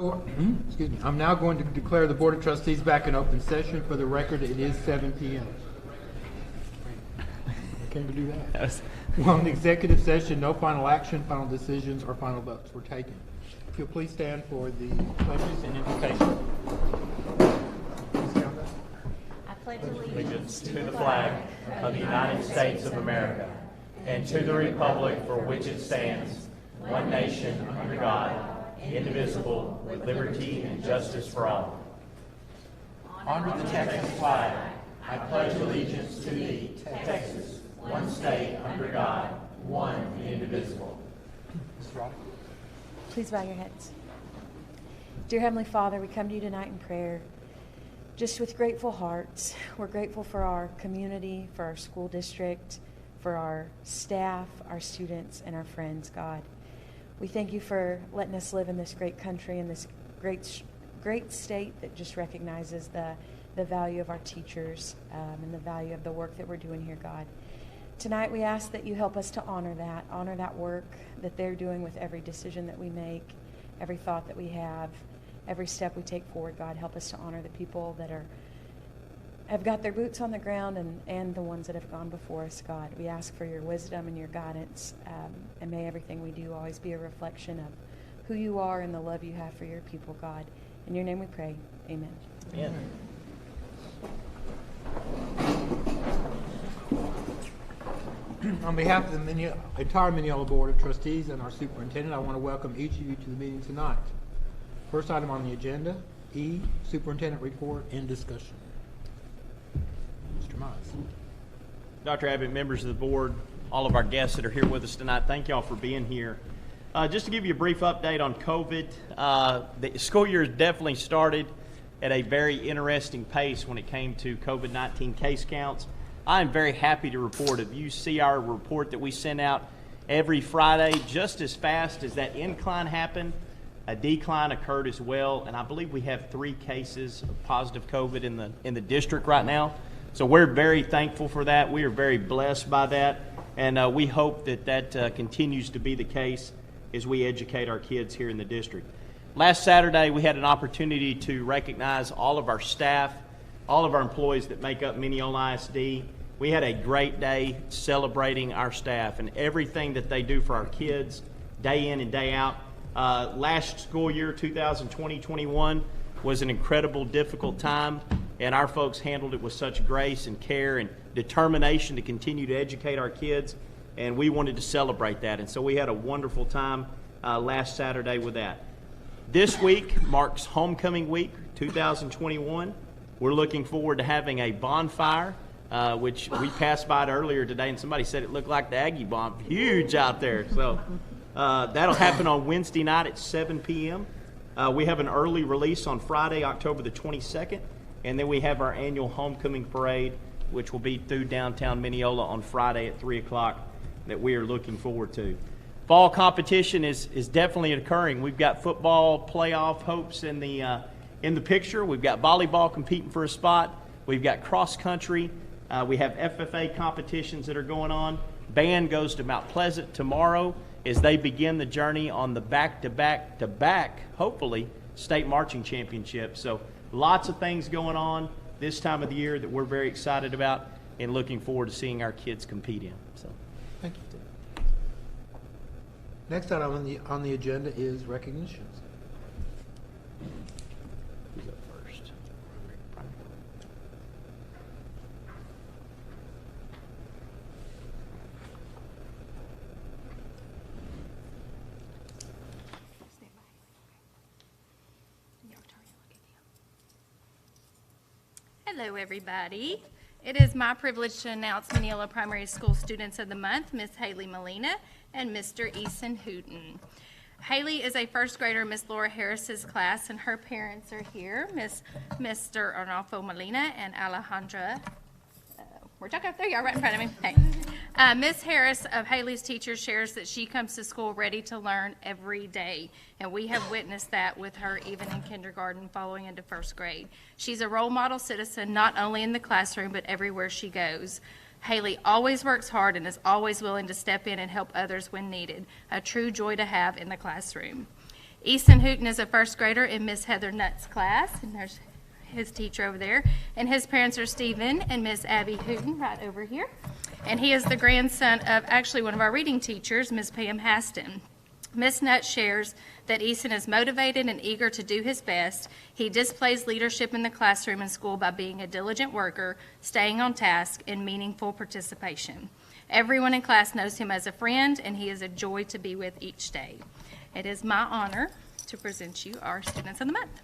Excuse me. I'm now going to declare the Board of Trustees back in open session. For the record, it is 7 p.m. Can we do that? Well, in the executive session, no final action, final decisions, or final votes were taken. If you'll please stand for the pledges and invocation. I pledge allegiance to the flag of the United States of America and to the republic for which it stands, one nation under God, indivisible, with liberty and justice for all. Under the Texas flag, I pledge allegiance to thee, Texas, one state under God, one and indivisible. Please bow your heads. Dear Heavenly Father, we come to you tonight in prayer just with grateful hearts. We're grateful for our community, for our school district, for our staff, our students, and our friends, God. We thank you for letting us live in this great country and this great state that just recognizes the value of our teachers and the value of the work that we're doing here, God. Tonight we ask that you help us to honor that work that they're doing with every decision that we make, every thought that we have, every step we take forward. God, help us to honor the people that have got their boots on the ground and the ones that have gone before us, God. We ask for your wisdom and your guidance, and may everything we do always be a reflection of who you are and the love you have for your people, God. In your name we pray. Amen. Amen. On behalf of the entire Mineola Board of Trustees and our superintendent, I want to welcome each of you to the meeting tonight. First item on the agenda, E, Superintendent Report and Discussion. Mr. Mize. Dr. Abbott, members of the board, all of our guests that are here with us tonight, thank y'all for being here. Just to give you a brief update on COVID, the school year has definitely started at a very interesting pace when it came to COVID-19 case counts. I am very happy to report, if you see our report that we send out every Friday, just as fast as that incline happened, a decline occurred as well, and I believe we have 3 cases of positive COVID in the district right now. So we're very thankful for that. We are very blessed by that, and we hope that continues to be the case as we educate our kids here in the district. Last Saturday, we had an opportunity to recognize all of our staff, all of our employees that make up Mineola ISD. We had a great day celebrating our staff and everything that they do for our kids day in and day out. Last school year, 2020-21, was an incredible, difficult time, and our folks handled it with such grace and care and determination to continue to educate our kids, and we wanted to celebrate that. And so we had a wonderful time last Saturday with that. This week marks Homecoming Week 2021. We're looking forward to having a bonfire, which we passed by it earlier today, and somebody said it looked like the Aggie bomb. Huge out there. So that'll happen on Wednesday night at 7 p.m. We have an early release on Friday, October the 22nd, and then we have our annual homecoming parade, which will be through downtown Mineola on Friday at 3 o'clock that we are looking forward to. Fall competition is definitely occurring. We've got football playoff hopes in the picture. We've got volleyball competing for a spot. We've got cross country. We have FFA competitions that are going on. Band goes to Mount Pleasant tomorrow as they begin the journey on the back-to-back, hopefully, state marching championship. So lots of things going on this time of the year that we're very excited about and looking forward to seeing our kids compete in. So, Thank you. Next item on the agenda is recognitions. who's up first? Hello, everybody. It is my privilege to announce Mineola Primary School Students of the Month, Miss Haley Molina and Mr. Eason Hooten. Haley is a first grader in Miss Laura Harris's class, and her parents are here, Mr. Arnolfo Molina and Alejandra. Where'd y'all go? There you are, right in front of me. Hey. Miss Harris of Haley's teacher shares that she comes to school ready to learn every day, and we have witnessed that with her even in kindergarten following into first grade. She's a role model citizen not only in the classroom but everywhere she goes. Haley always works hard and is always willing to step in and help others when needed, a true joy to have in the classroom. Easton Hooten is a first grader in Miss Heather Nutt's class, and there's his teacher over there. And his parents are Stephen and Miss Abby Hooten right over here. And he is the grandson of actually one of our reading teachers, Miss Pam Haston. Miss Nutt shares that Easton is motivated and eager to do his best. He displays leadership in the classroom and school by being a diligent worker, staying on task, and meaningful participation. Everyone in class knows him as a friend, and he is a joy to be with each day. It is my honor to present you our Students of the Month.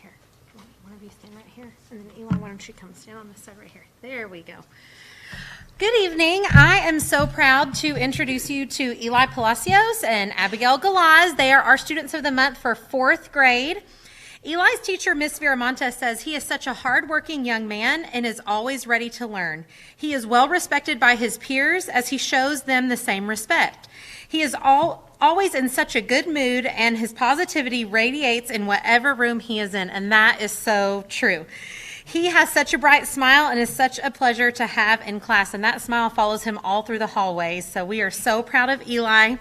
Here, one of you stand right here, and then Eli, why don't you come stand on this side right here? There we go. Good evening. I am so proud to introduce you to Eli Palacios and Abigail Galaz. They are our Students of the Month for 4th grade. Eli's teacher, Miss Viramonta, says he is such a hardworking young man and is always ready to learn. He is well respected by his peers as he shows them the same respect. He is always in such a good mood, and his positivity radiates in whatever room he is in, and that is so true. He has such a bright smile and is such a pleasure to have in class, and that smile follows him all through the hallways, so we are so proud of Eli.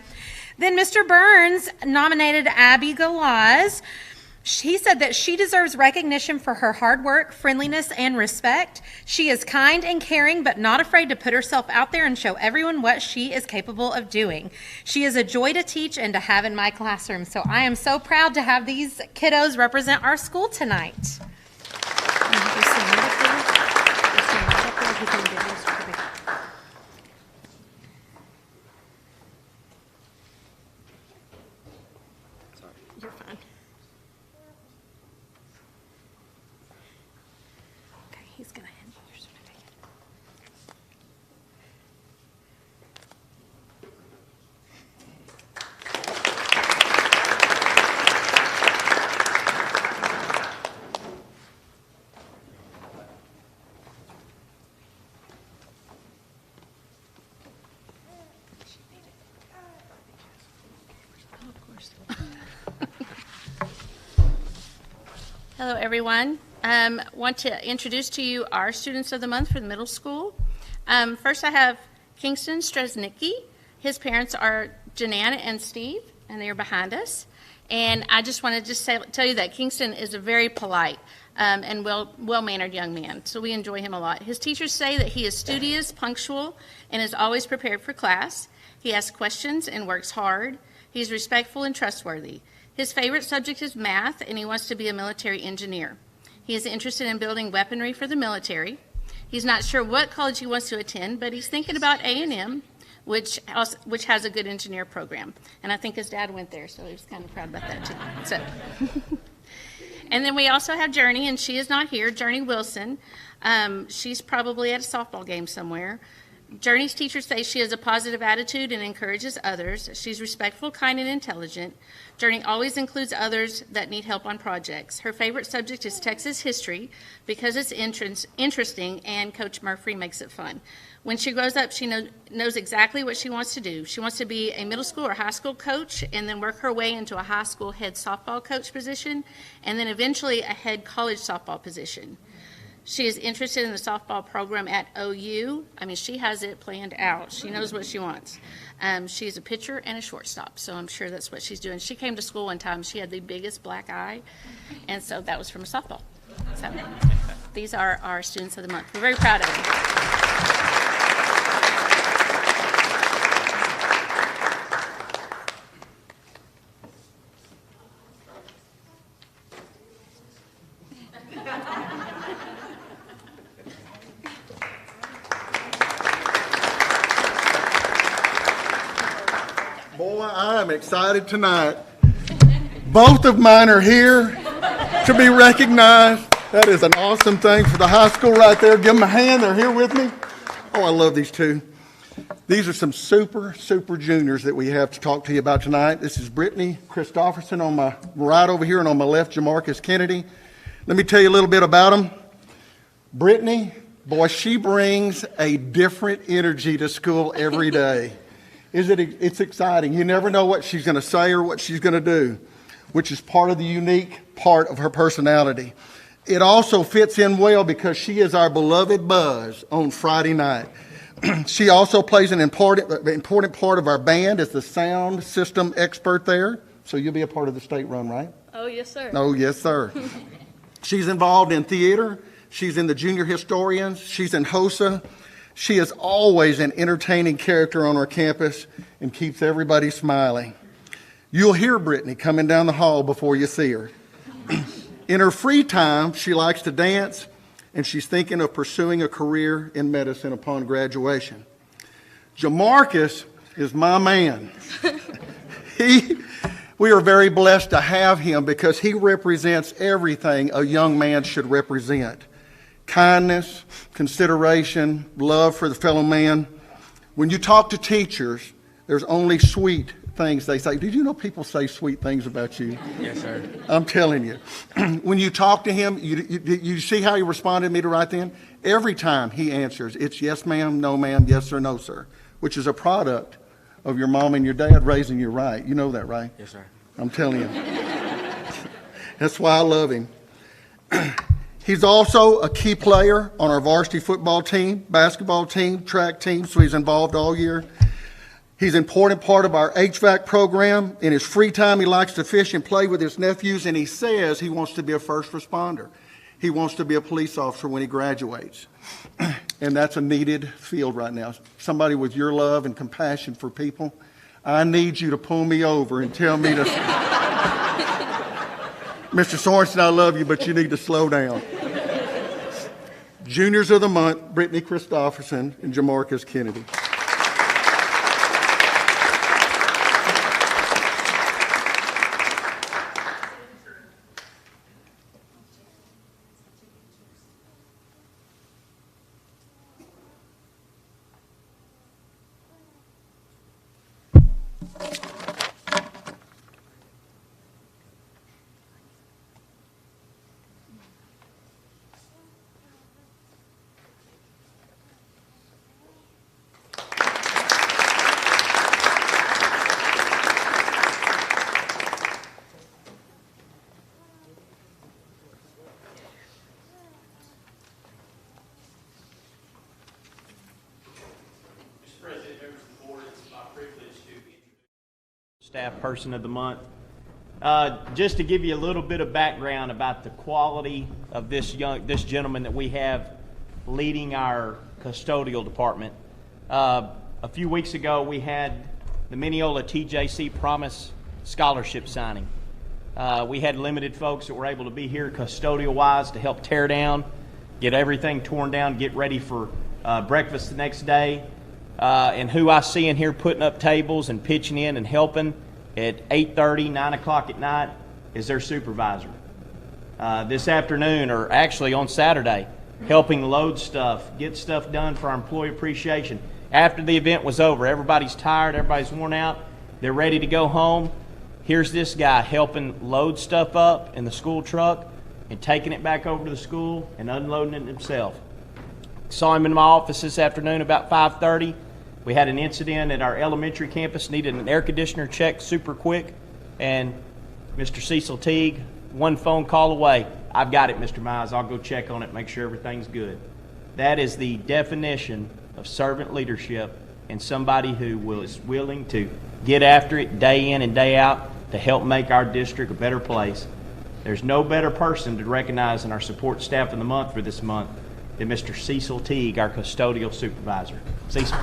Then Mr. Burns nominated Abby Galaz. He said that she deserves recognition for her hard work, friendliness, and respect. She is kind and caring, but not afraid to put herself out there and show everyone what she is capable of doing. She is a joy to teach and to have in my classroom. So I am so proud to have these kiddos represent our school tonight. You're fine. Okay, he's gonna hand you your certificate. Oh, of course. Hello, everyone. Want to introduce to you our Students of the Month for the middle school. First, I have Kingston Stresnicki. His parents are Janana and Steve, and they are behind us. And I just want to tell you that Kingston is a very polite and well-mannered young man, so we enjoy him a lot. His teachers say that he is studious, punctual, and is always prepared for class. He asks questions and works hard. He's respectful and trustworthy. His favorite subject is math, and he wants to be a military engineer. He is interested in building weaponry for the military. He's not sure what college he wants to attend, but he's thinking about A&M, which has a good engineer program. And I think his dad went there, so he was kind of proud about that too. So. And then we also have Journey, and she is not here, Journey Wilson. She's probably at a softball game somewhere. Journey's teachers say she has a positive attitude and encourages others. She's respectful, kind, and intelligent. Journey always includes others that need help on projects. Her favorite subject is Texas history because it's interesting and Coach Murphy makes it fun. When she grows up, she knows exactly what she wants to do. She wants to be a middle school or high school coach and then work her way into a high school head softball coach position and then eventually a head college softball position. She is interested in the softball program at OU. I mean, she has it planned out. She knows what she wants. She's a pitcher and a shortstop, so I'm sure that's what she's doing. She came to school one time. She had the biggest black eye, and so that was from a softball. So these are our Students of the Month. We're very proud of them. I'm excited tonight. Both of mine are here to be recognized. That is an awesome thing for the high school right there. Give them a hand. They're here with me. Oh, I love these two. These are some super juniors that we have to talk to you about tonight. This is Brittany Christopherson on my right over here, and on my left, Jamarcus Kennedy. Let me tell you a little bit about them. Brittany, boy, she brings a different energy to school every day. It's exciting. You never know what she's going to say or what she's going to do, which is part of the unique part of her personality. It also fits in well because she is our beloved Buzz on Friday night. She also plays an important part of our band as the sound system expert there. So you'll be a part of the state run, right? Oh, yes, sir. Oh, yes, sir. She's involved in theater. She's in the Junior Historians. She's in HOSA. She is always an entertaining character on our campus and keeps everybody smiling. You'll hear Brittany coming down the hall before you see her. In her free time, she likes to dance, and she's thinking of pursuing a career in medicine upon graduation. Jamarcus is my man. We are very blessed to have him because he represents everything a young man should represent. Kindness, consideration, love for the fellow man. When you talk to teachers, there's only sweet things they say. Did you know people say sweet things about you? Yes, sir. I'm telling you. When you talk to him, you see how he responded to me right then? Every time he answers, it's yes, ma'am, no, ma'am, yes or no, sir, which is a product of your mom and your dad raising you right. You know that, right? Yes, sir. I'm telling you. That's why I love him. He's also a key player on our varsity football team, basketball team, track team, so he's involved all year. He's an important part of our HVAC program. In his free time, he likes to fish and play with his nephews, and he says he wants to be a first responder. He wants to be a police officer when he graduates. And that's a needed field right now. Somebody with your love and compassion for people, I need you to pull me over and tell me to... Mr. Sorensen, I love you, but you need to slow down. Juniors of the month, Brittany Christopherson and Jamarcus Kennedy. Staff Person of the Month. Just to give you a little bit of background about the quality of this gentleman that we have leading our custodial department. A few weeks ago, we had the Mineola TJC Promise Scholarship signing. We had limited folks that were able to be here custodial-wise to help tear down, get everything torn down, get ready for breakfast the next day. And who I see in here putting up tables and pitching in and helping at 8:30, 9 o'clock at night is their supervisor. This afternoon, or actually on Saturday, helping load stuff, get stuff done for our employee appreciation. After the event was over, everybody's tired, everybody's worn out, they're ready to go home. Here's this guy helping load stuff up in the school truck and taking it back over to the school and unloading it himself. Saw him in my office this afternoon about 5:30. We had an incident at our elementary campus, needed an air conditioner checked super quick, and Mr. Cecil Teague, one phone call away. I've got it, Mr. Mize. I'll go check on it, make sure everything's good. That is the definition of servant leadership and somebody who is willing to get after it day in and day out to help make our district a better place. There's no better person to recognize in our support staff of the month for this month than Mr. Cecil Teague, our custodial supervisor. Cecil.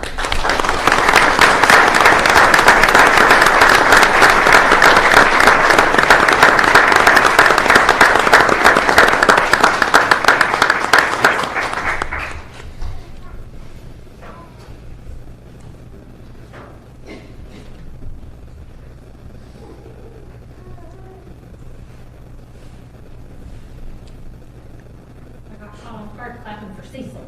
clapping for Cecil.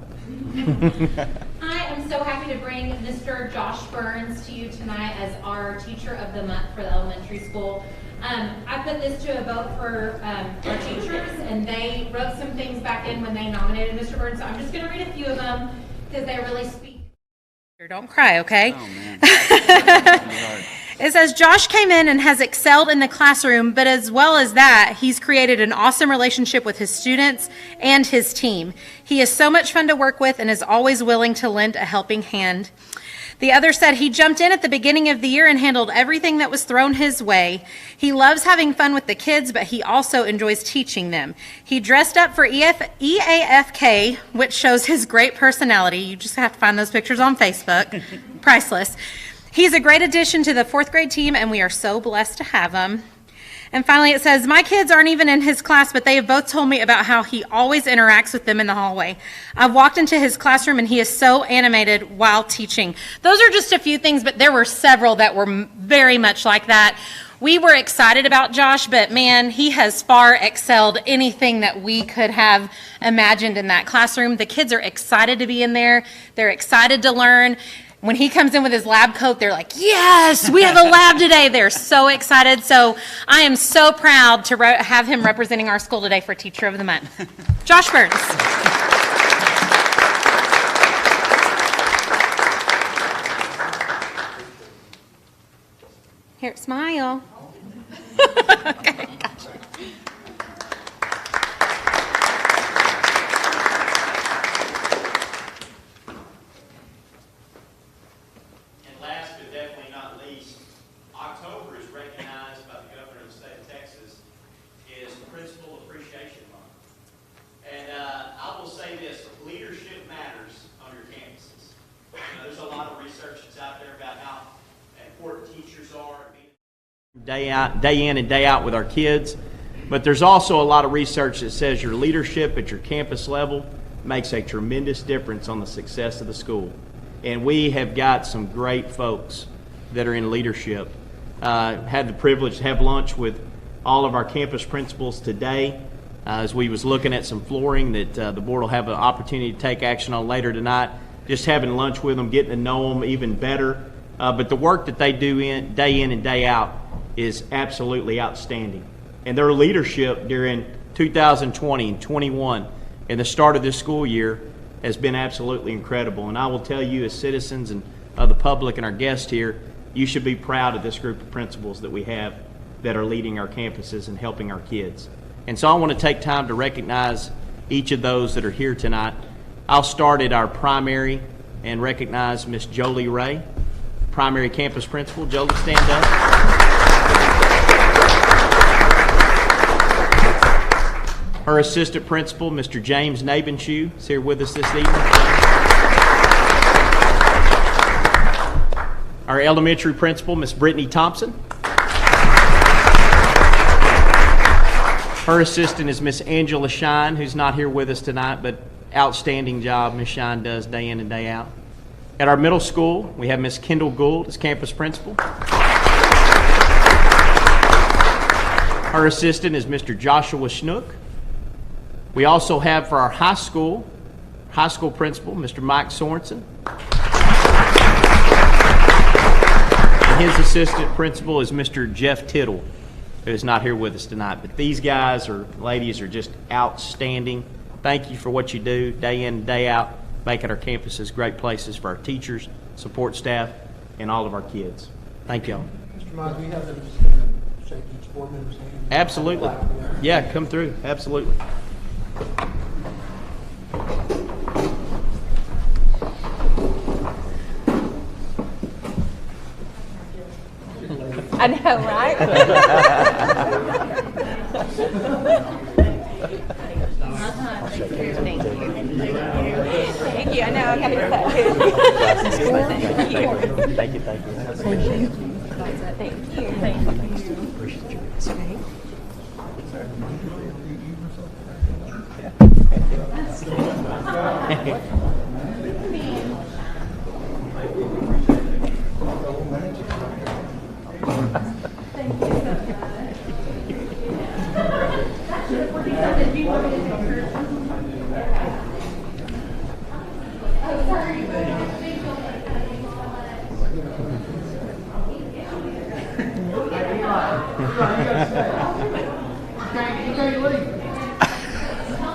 I am so happy to bring Mr. Josh Burns to you tonight as our Teacher of the Month for the elementary school. I put this to a vote for our teachers, and they wrote some things back in when they nominated Mr. Burns, so I'm just going to read a few of them because they really speak. Don't cry, okay? Oh, man. It says, Josh came in and has excelled in the classroom, but as well as that, he's created an awesome relationship with his students and his team. He is so much fun to work with and is always willing to lend a helping hand. The other said he jumped in at the beginning of the year and handled everything that was thrown his way. He loves having fun with the kids, but he also enjoys teaching them. He dressed up for EAFK, which shows his great personality. You just have to find those pictures on Facebook. Priceless. He's a great addition to the 4th grade team, and we are so blessed to have him. And finally, it says, my kids aren't even in his class, but they have both told me about how he always interacts with them in the hallway. I've walked into his classroom, and he is so animated while teaching. Those are just a few things, but there were several that were very much like that. We were excited about Josh, but man, he has far excelled anything that we could have imagined in that classroom. The kids are excited to be in there. They're excited to learn. When he comes in with his lab coat, they're like, yes, we have a lab today. They're so excited. So I am so proud to have him representing our school today for Teacher of the Month. Josh Burns. Here, smile. Okay, gotcha. Day in and day out with our kids, but there's also a lot of research that says your leadership at your campus level makes a tremendous difference on the success of the school. And we have got some great folks that are in leadership. Had the privilege to have lunch with all of our campus principals today as we was looking at some flooring that the board will have an opportunity to take action on later tonight. Just having lunch with them, getting to know them even better. But the work that they do day in and day out is absolutely outstanding. And their leadership during 2020 and 21 and the start of this school year has been absolutely incredible. And I will tell you, as citizens and the public and our guests here, you should be proud of this group of principals that we have that are leading our campuses and helping our kids. And so I want to take time to recognize each of those that are here tonight. I'll start at our primary and recognize Miss Jolie Ray, primary campus principal. Jolie, stand up. Her assistant principal, Mr. James Nabenshoe, is here with us this evening. Our elementary principal, Miss Brittany Thompson. Her assistant is Miss Angela Shine, who's not here with us tonight, but outstanding job Miss Shine does day in and day out. At our middle school, we have Miss Kendall Gould as campus principal. Her assistant is Mr. Joshua Schnook. We also have for our high school principal, Mr. Mike Sorensen. And his assistant principal is Mr. Jeff Tittle, who is not here with us tonight. But these guys or ladies are just outstanding. Thank you for what you do day in and day out, making our campuses great places for our teachers, support staff, and all of our kids. Thank y'all. Mr. Miles, we have them just kind of shake each board member's hand. Absolutely. Yeah, come through. Absolutely. I know, right? Thank you. I know. I got to get that too. Thank you. Thank you.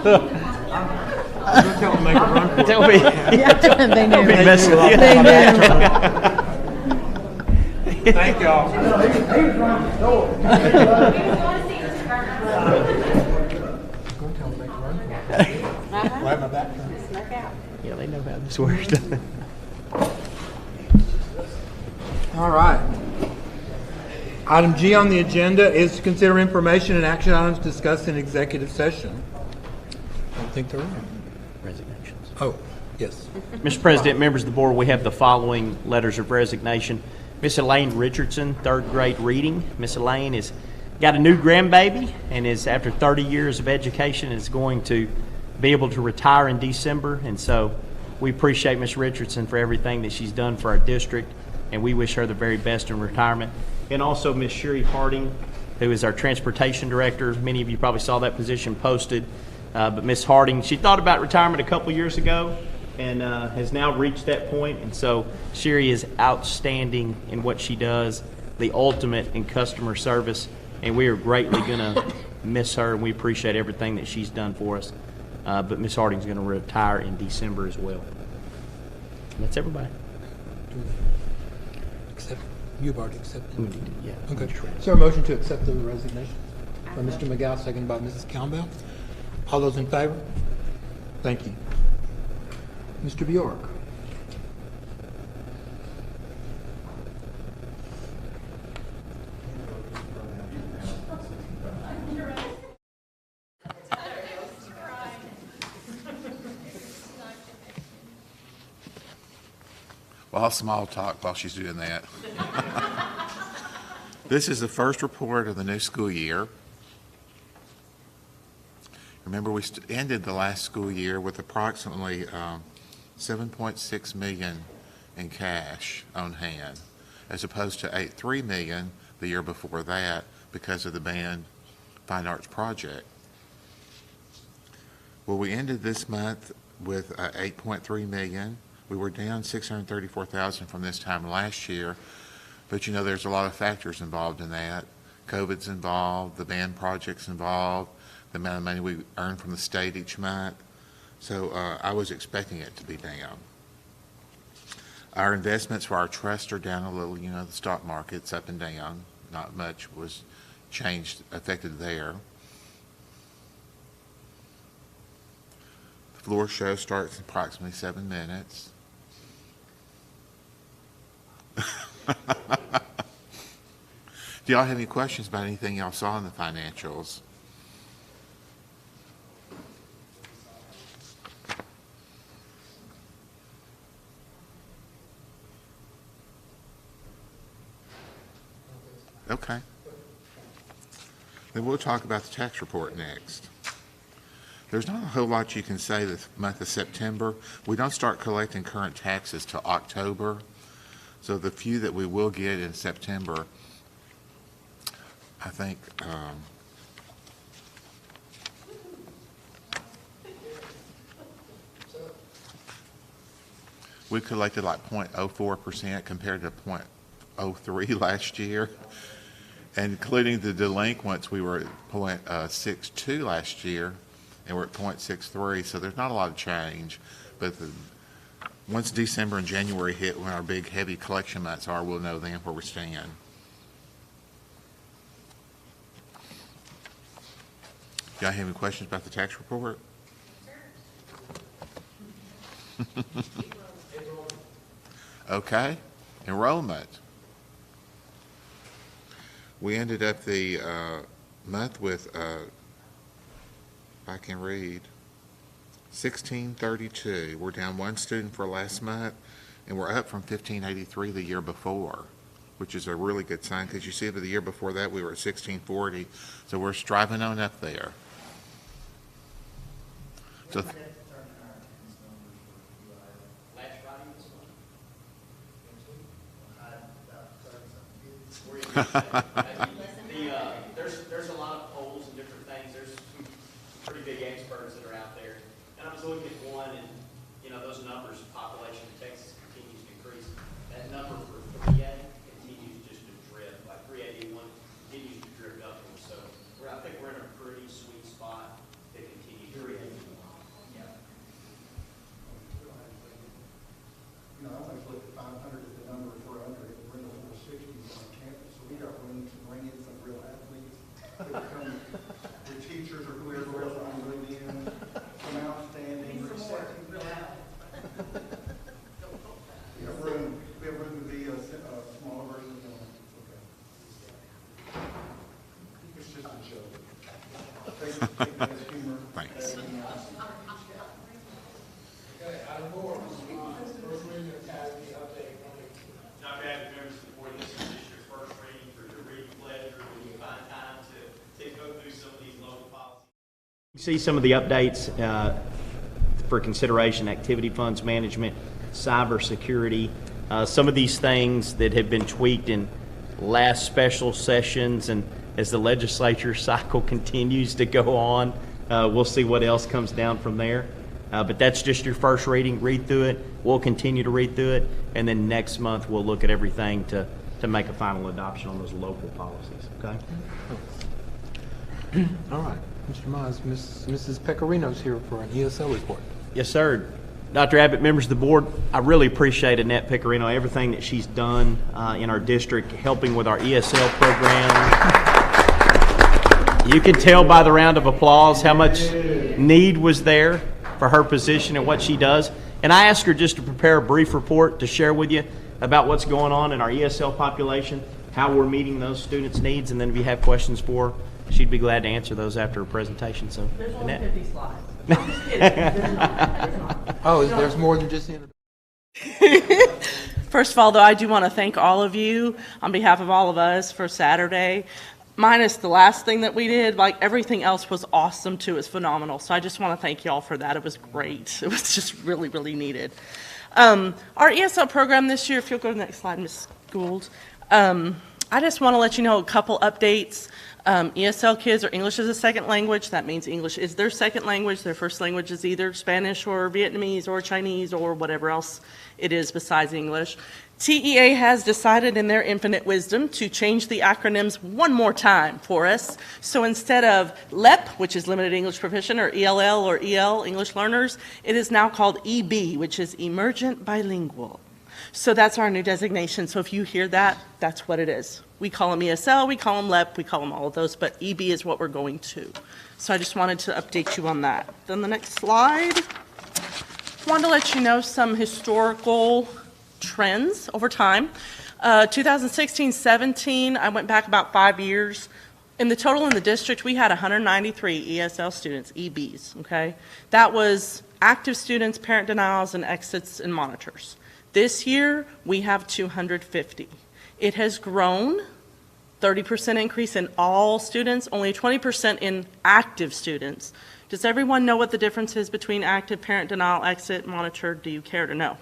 I'm gonna tell them to make a run for it. They'll be, They knew. be messing with you. They knew. Thank y'all. Right, my back turned. Yeah, they know how this works. All right. Item G on the agenda is to consider information and action items discussed in executive session. I don't think there are. Resignations. Oh, yes. Mr. President, members of the board, we have the following letters of resignation. Miss Elaine Richardson, third grade reading. Miss Elaine has got a new grandbaby and is, after 30 years of education, is going to be able to retire in December. And so we appreciate Miss Richardson for everything that she's done for our district, and we wish her the very best in retirement. And also Miss Sherry Harding, who is our transportation director. Many of you probably saw that position posted. But Miss Harding, she thought about retirement a couple years ago and has now reached that point. And so Sherry is outstanding in what she does, the ultimate in customer service, and we are greatly going to miss her, and we appreciate everything that she's done for us. But Miss Harding's going to retire in December as well. And that's everybody. Accept. You've already accepted. Yeah. Okay. Is there a motion to accept the resignation by Mr. McGow, seconded by Mrs. Campbell? All those in favor? Thank you. Mr. Bjork. Well, I'll small talk while she's doing that. This is the first report of the new school year. Remember, we ended the last school year with approximately $7.6 million in cash on hand, as opposed to $8.3 million the year before that because of the band fine arts project. Well, we ended this month with $8.3 million. We were down $634,000 from this time last year, but you know there's a lot of factors involved in that. COVID's involved, the band project's involved, the amount of money we earn from the state each month. So I was expecting it to be down. Our investments for our trust are down a little. You know, the stock market's up and down. Not much was changed, affected there. The floor show starts in approximately 7 minutes. Do y'all have any questions about anything y'all saw in the financials? Okay. Then we'll talk about the tax report next. There's not a whole lot you can say this month of September. We don't start collecting current taxes till October. So the few that we will get in September, I think, we collected like 0.04% compared to 0.03 last year. And including the delinquents, we were at 0.62 last year, and we're at 0.63. So there's not a lot of change. But once December and January hit, when our big heavy collection months are, we'll know then where we stand. Do y'all have any questions about the tax report? Okay. Enrollment. We ended up the month with, I can read, 1632. We're down one student for last month, and we're up from 1583 the year before, which is a really good sign because you see that the year before that we were at 1640, so we're striving on up there. So, there's a lot of polls and different things. There's some pretty big experts that are out there. And I was looking at one, and you know those numbers, population in Texas continues to increase. That number for 3A continues just to drift. Like 381 continues to drift upwards. So I think we're in a pretty sweet spot to continue to drift. Thanks. Dr. Abbott, members of the board, this is just your first reading for your reading pleasure. When you find time to go through some of these local policies. You see some of the updates for consideration: activity funds management, cybersecurity, some of these things that have been tweaked in last special sessions, and as the legislature cycle continues to go on, we'll see what else comes down from there. But that's just your first reading. Read through it. We'll continue to read through it, and then next month we'll look at everything to make a final adoption on those local policies. Okay. All right, Mr. Mize, Mrs. Pecorino's here for an ESL report. Yes, sir. Dr. Abbott, members of the board, I really appreciate Annette Pecorino, everything that she's done in our district, helping with our ESL program. You can tell by the round of applause how much need was there for her position and what she does. And I asked her just to prepare a brief report to share with you about what's going on in our ESL population, how we're meeting those students' needs, and then if you have questions for her, she'd be glad to answer those after her presentation. So, there's only Annette. 50 slides. I'm just kidding. There's not. Oh, there's more than just the introduction. First of all, though, I do want to thank all of you on behalf of all of us for Saturday. Minus the last thing that we did, like everything else was awesome too. It was phenomenal. So I just want to thank you all for that. It was great. It was just really, really needed. Our ESL program this year, if you'll go to the next slide, Ms. Gould. I just want to let you know a couple updates. ESL kids are English as a second language. That means English is their second language. Their first language is either Spanish or Vietnamese or Chinese or whatever else it is besides English. TEA has decided in their infinite wisdom to change the acronyms one more time for us. So instead of LEP, which is Limited English Proficient, or ELL or EL, English Learners, it is now called EB, which is Emergent Bilingual. So that's our new designation. So if you hear that, that's what it is. We call them ESL, we call them LEP, we call them all of those, but EB is what we're going to. So I just wanted to update you on that. Then the next slide. Wanted to let you know some historical trends over time. 2016-17, I went back about 5 years. In the total in the district, we had 193 ESL students, EBs, okay? That was active students, parent denials, and exits and monitors. This year, we have 250. It has grown, 30% increase in all students, only 20% in active students. Does everyone know what the difference is between active, parent denial, exit, monitor? Do you care to know?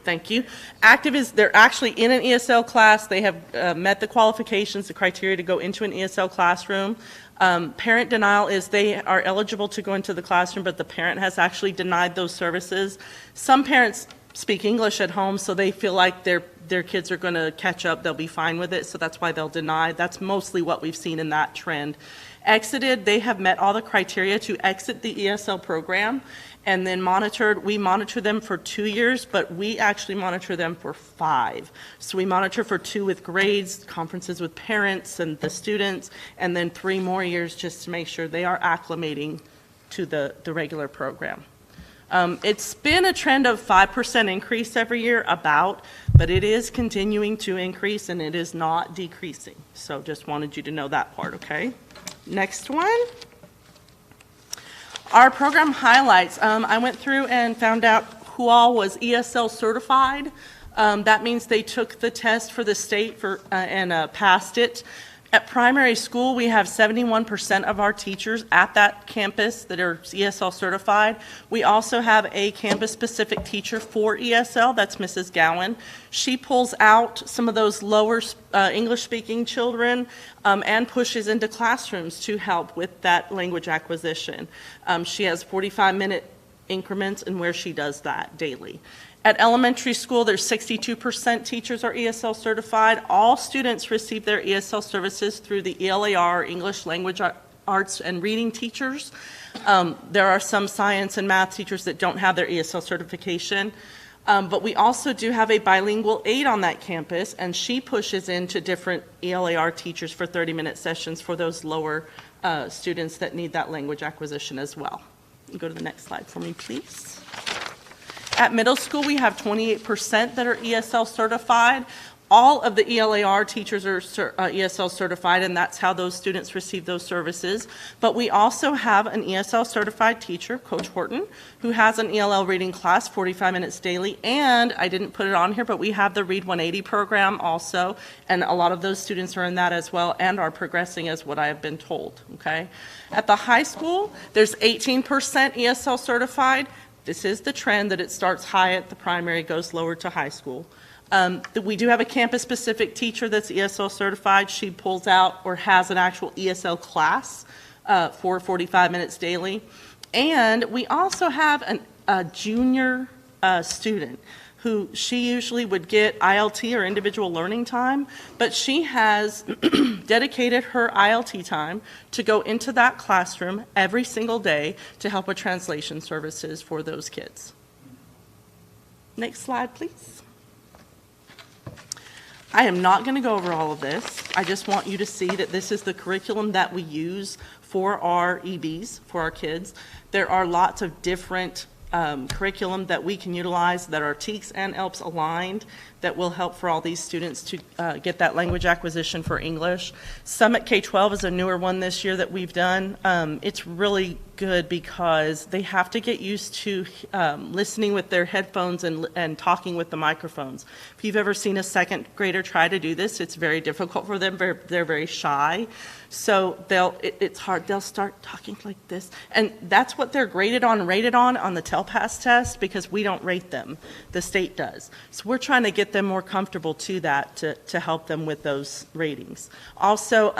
Thank you. Active is they're actually in an ESL class. They have met the qualifications, the criteria to go into an ESL classroom. Parent denial is they are eligible to go into the classroom, but the parent has actually denied those services. Some parents speak English at home, so they feel like their kids are going to catch up. They'll be fine with it, so that's why they'll deny. That's mostly what we've seen in that trend. Exited, they have met all the criteria to exit the ESL program. And then monitored, we monitor them for 2 years, but we actually monitor them for 5. So we monitor for 2 with grades, conferences with parents and the students, and then 3 more years just to make sure they are acclimating to the regular program. It's been a trend of 5% increase every year, but it is continuing to increase and it is not decreasing. So just wanted you to know that part, okay? Next one. Our program highlights, I went through and found out who all was ESL certified. That means they took the test for the state and passed it. At primary school, we have 71% of our teachers at that campus that are ESL certified. We also have a campus-specific teacher for ESL, that's Mrs. Gowan. She pulls out some of those lower English-speaking children and pushes into classrooms to help with that language acquisition. She has 45-minute increments in where she does that daily. At elementary school, there's 62% teachers are ESL certified. All students receive their ESL services through the ELAR, English Language Arts and Reading teachers. There are some science and math teachers that don't have their ESL certification. But we also do have a bilingual aide on that campus, and she pushes into different ELAR teachers for 30-minute sessions for those lower students that need that language acquisition as well. Go to the next slide for me, please. At middle school, we have 28% that are ESL certified. All of the ELAR teachers are ESL certified, and that's how those students receive those services. But we also have an ESL certified teacher, Coach Horton, who has an ELL reading class, 45 minutes daily. And I didn't put it on here, but we have the Read 180 program also. And a lot of those students are in that as well and are progressing as what I have been told, okay? At the high school, there's 18% ESL certified. This is the trend that it starts high at the primary, goes lower to high school. We do have a campus-specific teacher that's ESL certified. She pulls out or has an actual ESL class for 45 minutes daily. And we also have a junior student who she usually would get ILT or individual learning time, but she has dedicated her ILT time to go into that classroom every single day to help with translation services for those kids. Next slide, please. I am not going to go over all of this. I just want you to see that this is the curriculum that we use for our EBs, for our kids. There are lots of different curriculum that we can utilize that are TEKS and ELPS aligned that will help for all these students to get that language acquisition for English. Summit K-12 is a newer one this year that we've done. It's really good because they have to get used to listening with their headphones and talking with the microphones. If you've ever seen a second grader try to do this, it's very difficult for them. They're very shy. So it's hard. They'll start talking like this. And that's what they're rated on the TELPAS test, because we don't rate them. The state does. So we're trying to get them more comfortable to that to help them with those ratings. Also,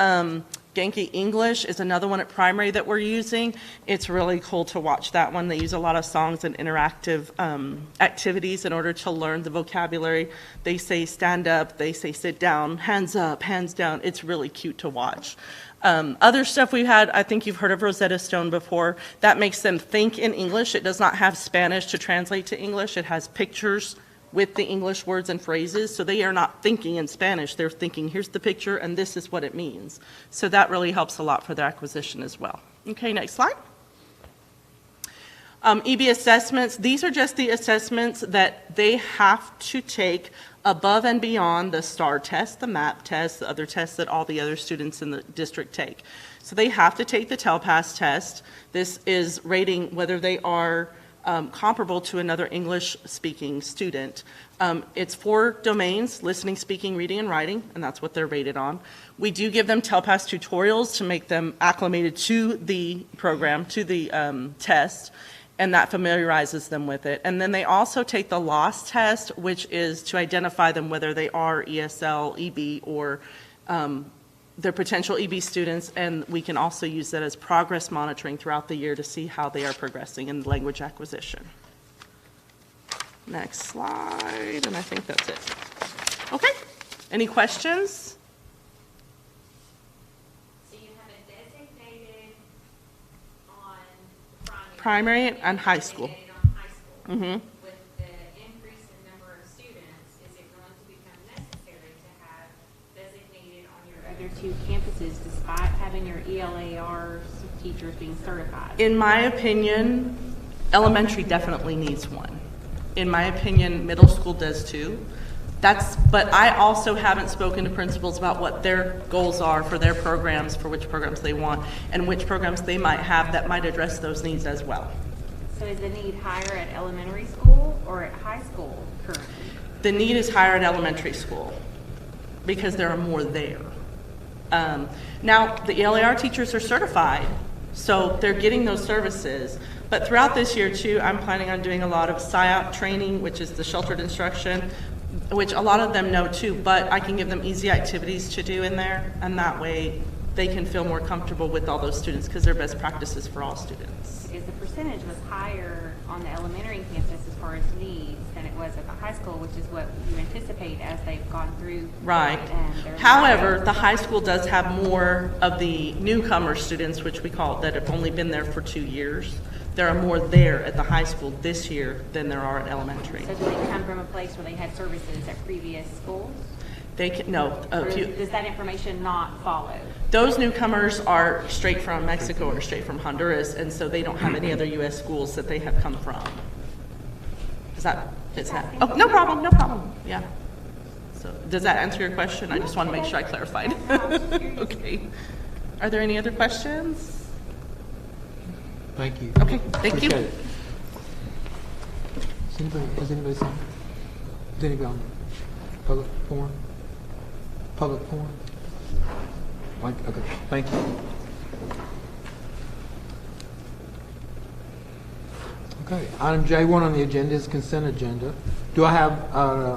Genki English is another one at primary that we're using. It's really cool to watch that one. They use a lot of songs and interactive activities in order to learn the vocabulary. They say stand up, they say sit down, hands up, hands down. It's really cute to watch. Other stuff we've had, I think you've heard of Rosetta Stone before. That makes them think in English. It does not have Spanish to translate to English. It has pictures with the English words and phrases, so they are not thinking in Spanish. They're thinking, here's the picture, and this is what it means. So that really helps a lot for their acquisition as well. Okay, next slide. EB assessments, these are just the assessments that they have to take above and beyond the STAR test, the MAP test, the other tests that all the other students in the district take. So they have to take the TELPAS test. This is rating whether they are comparable to another English-speaking student. It's 4 domains: listening, speaking, reading, and writing, and that's what they're rated on. We do give them TELPAS tutorials to make them acclimated to the program, to the test, and that familiarizes them with it. And then they also take the LOS test, which is to identify them whether they are ESL, EB, or their potential EB students, and we can also use that as progress monitoring throughout the year to see how they are progressing in language acquisition. Next slide, and I think that's it. Okay, any questions? So you have it designated on Primary and high school. Designated on high school. Mm-hmm. With the increase in number of students, is it going to become necessary to have designated on your other 2 campuses despite having your ELAR teachers being certified? In my opinion, elementary definitely needs one. In my opinion, middle school does too. But I also haven't spoken to principals about what their goals are for their programs, for which programs they want, and which programs they might have that might address those needs as well. So is the need higher at elementary school or at high school currently? The need is higher at elementary school because there are more there. Now, the ELAR teachers are certified, so they're getting those services. But throughout this year, too, I'm planning on doing a lot of SIOP training, which is the sheltered instruction, which a lot of them know, too, but I can give them easy activities to do in there, and that way they can feel more comfortable with all those students because they're best practices for all students. Is the percentage was higher on the elementary campus as far as needs than it was at the high school, which is what you anticipate as they've gone through. Right. However, the high school does have more of the newcomer students, which we call that have only been there for 2 years. There are more there at the high school this year than there are at elementary. So do they come from a place where they had services at previous schools? They can, no. Does that information not follow? Those newcomers are straight from Mexico or straight from Honduras, and so they don't have any other U.S. schools that they have come from. Is that? Oh, no problem, no problem. Yeah. So does that answer your question? I just want to make sure I clarified. Okay. Are there any other questions? Thank you. Okay, thank you. Appreciate it. Has anybody seen? Is anybody on public forum? Public forum? Okay, thank you. Okay, item J1 on the agenda is consent agenda. Do I have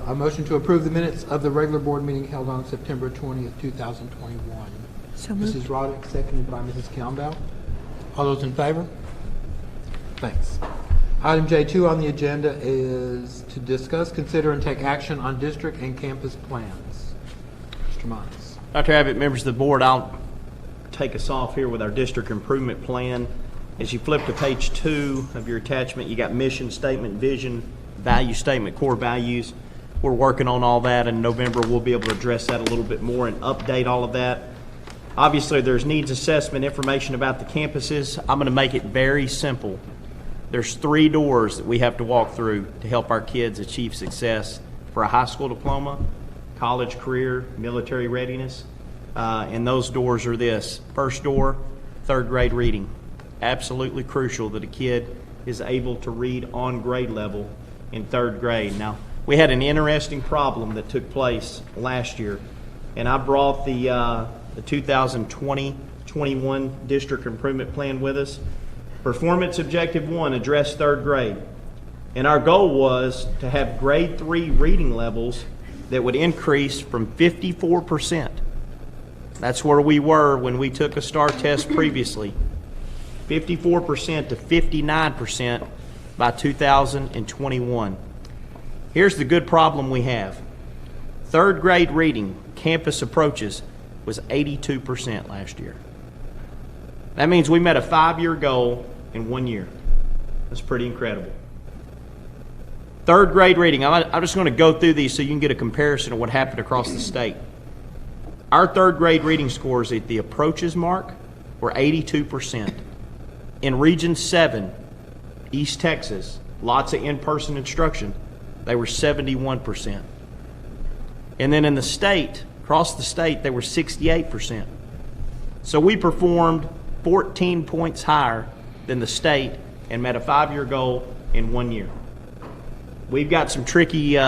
a motion to approve the minutes of the regular board meeting held on September 20th, 2021? So moved. Mrs. Roddick, seconded by Mrs. Campbell. All those in favor? Thanks. Item J2 on the agenda is to discuss, consider, and take action on district and campus plans. Mr. Mons. Dr. Abbott, members of the board, I'll take us off here with our district improvement plan. As you flip to page 2 of your attachment, you got mission statement, vision, value statement, core values. We're working on all that. In November, we'll be able to address that a little bit more and update all of that. Obviously, there's needs assessment information about the campuses. I'm going to make it very simple. There's 3 doors that we have to walk through to help our kids achieve success for a high school diploma, college career, military readiness. And those doors are this. First door, 3rd grade reading. Absolutely crucial that a kid is able to read on grade level in 3rd grade. Now, we had an interesting problem that took place last year, and I brought the 2020-21 district improvement plan with us. Performance Objective 1 addressed 3rd grade, and our goal was to have grade 3 reading levels that would increase from 54%. That's where we were when we took a STAR test previously. 54% to 59% by 2021. Here's the good problem we have. 3rd grade reading, campus approaches, was 82% last year. That means we met a 5-year goal in 1 year. That's pretty incredible. 3rd grade reading, I'm just going to go through these so you can get a comparison of what happened across the state. Our 3rd grade reading scores at the approaches mark were 82%. In Region 7, East Texas, lots of in-person instruction, they were 71%. And then in the state, across the state, they were 68%. So we performed 14 points higher than the state and met a 5-year goal in 1 year. We've got some tricky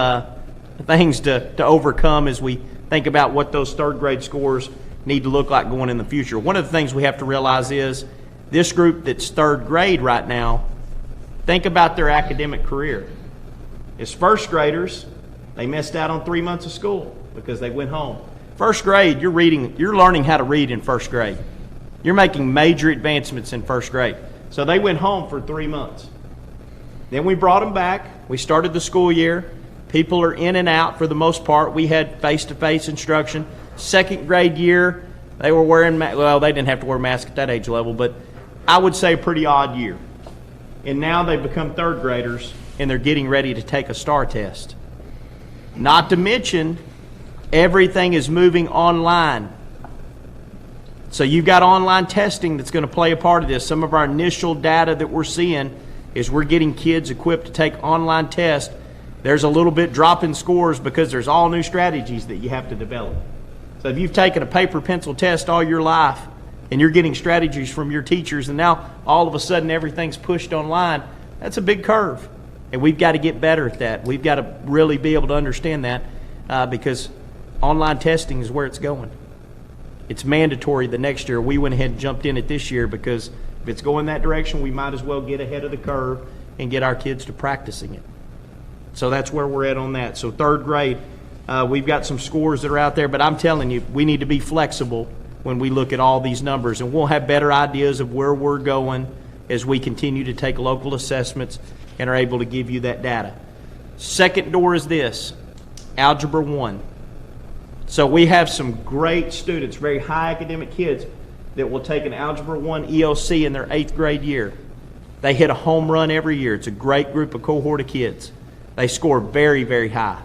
things to overcome as we think about what those 3rd grade scores need to look like going in the future. One of the things we have to realize is this group that's 3rd grade right now, think about their academic career. As 1st graders, they missed out on 3 months of school because they went home. 1st grade, you're learning how to read in 1st grade. You're making major advancements in 1st grade. So they went home for 3 months. Then we brought them back. We started the school year. People are in and out for the most part. We had face-to-face instruction. 2nd grade year, they were wearing well, they didn't have to wear masks at that age level, but I would say a pretty odd year. And now they've become 3rd graders, and they're getting ready to take a STAR test. Not to mention, everything is moving online. So you've got online testing that's going to play a part of this. Some of our initial data that we're seeing is we're getting kids equipped to take online tests. There's a little bit drop in scores because there's all new strategies that you have to develop. So if you've taken a paper pencil test all your life and you're getting strategies from your teachers and now all of a sudden everything's pushed online, that's a big curve. And we've got to get better at that. We've got to really be able to understand that because online testing is where it's going. It's mandatory the next year. We went ahead and jumped in it this year because if it's going that direction, we might as well get ahead of the curve and get our kids to practicing it. So that's where we're at on that. So 3rd grade, we've got some scores that are out there, but I'm telling you, we need to be flexible when we look at all these numbers, and we'll have better ideas of where we're going as we continue to take local assessments and are able to give you that data. 2nd door is this, Algebra 1. So we have some great students, very high academic kids, that will take an Algebra 1 EOC in their 8th grade year. They hit a home run every year. It's a great group of cohort of kids. They score very, very high.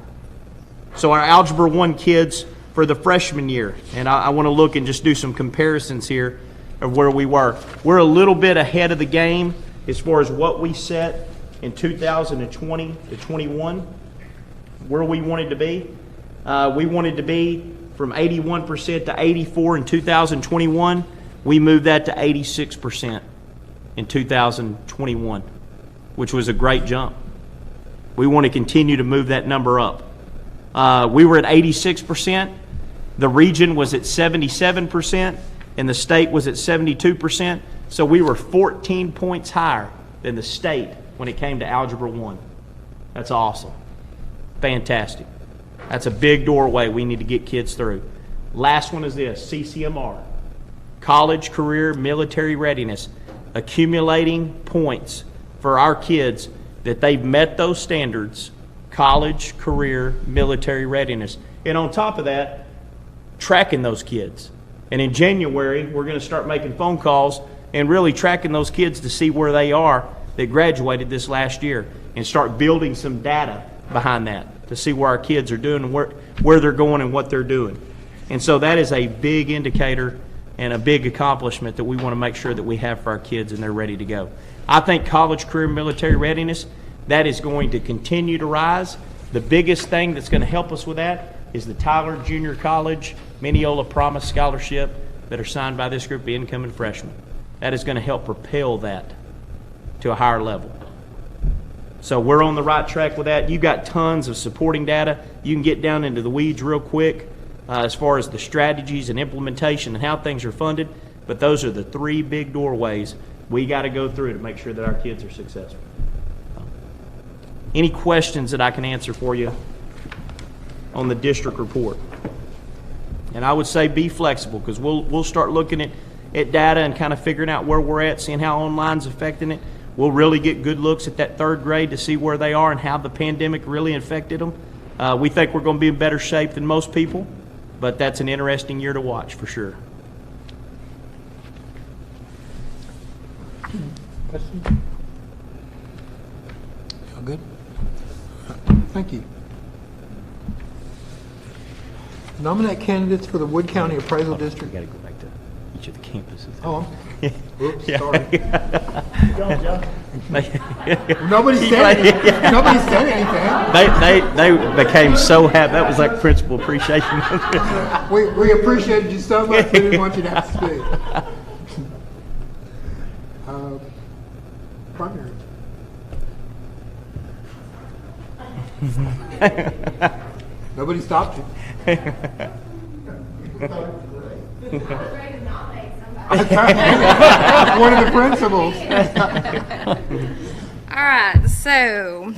So our Algebra 1 kids for the freshman year, and I want to look and just do some comparisons here of where we were. We're a little bit ahead of the game as far as what we set in 2020 to 21, where we wanted to be. We wanted to be from 81% to 84% in 2021. We moved that to 86% in 2021, which was a great jump. We want to continue to move that number up. We were at 86%. The region was at 77%, and the state was at 72%. So we were 14 points higher than the state when it came to Algebra 1. That's awesome. Fantastic. That's a big doorway we need to get kids through. Last one is this, CCMR. College, career, military readiness. Accumulating points for our kids that they've met those standards. College, career, military readiness. And on top of that, tracking those kids. And in January, we're going to start making phone calls and really tracking those kids to see where they are that graduated this last year and start building some data behind that to see where our kids are doing and where they're going and what they're doing. And so that is a big indicator and a big accomplishment that we want to make sure that we have for our kids and they're ready to go. I think college, career, military readiness, that is going to continue to rise. The biggest thing that's going to help us with that is the Tyler Junior College Mineola Promise Scholarship that are signed by this group of incoming freshmen. That is going to help propel that to a higher level. So we're on the right track with that. You've got tons of supporting data. You can get down into the weeds real quick as far as the strategies and implementation and how things are funded. But those are the three big doorways we got to go through to make sure that our kids are successful. Any questions that I can answer for you on the district report? And I would say be flexible, because we'll start looking at data and kind of figuring out where we're at, seeing how online's affecting it. We'll really get good looks at that third grade to see where they are and how the pandemic really affected them. We think we're going to be in better shape than most people, but that's an interesting year to watch for sure. Questions? All good? Thank you. Nominate candidates for the Wood County Appraisal District. We got to go back to each of the campuses. Oh, oops, Yeah. sorry. Nobody said anything. Nobody said anything. They became so happy. That was like principal appreciation. We appreciated you so much. We didn't want you to have to speak. Primary. Nobody stopped you. One of the principals. All right, so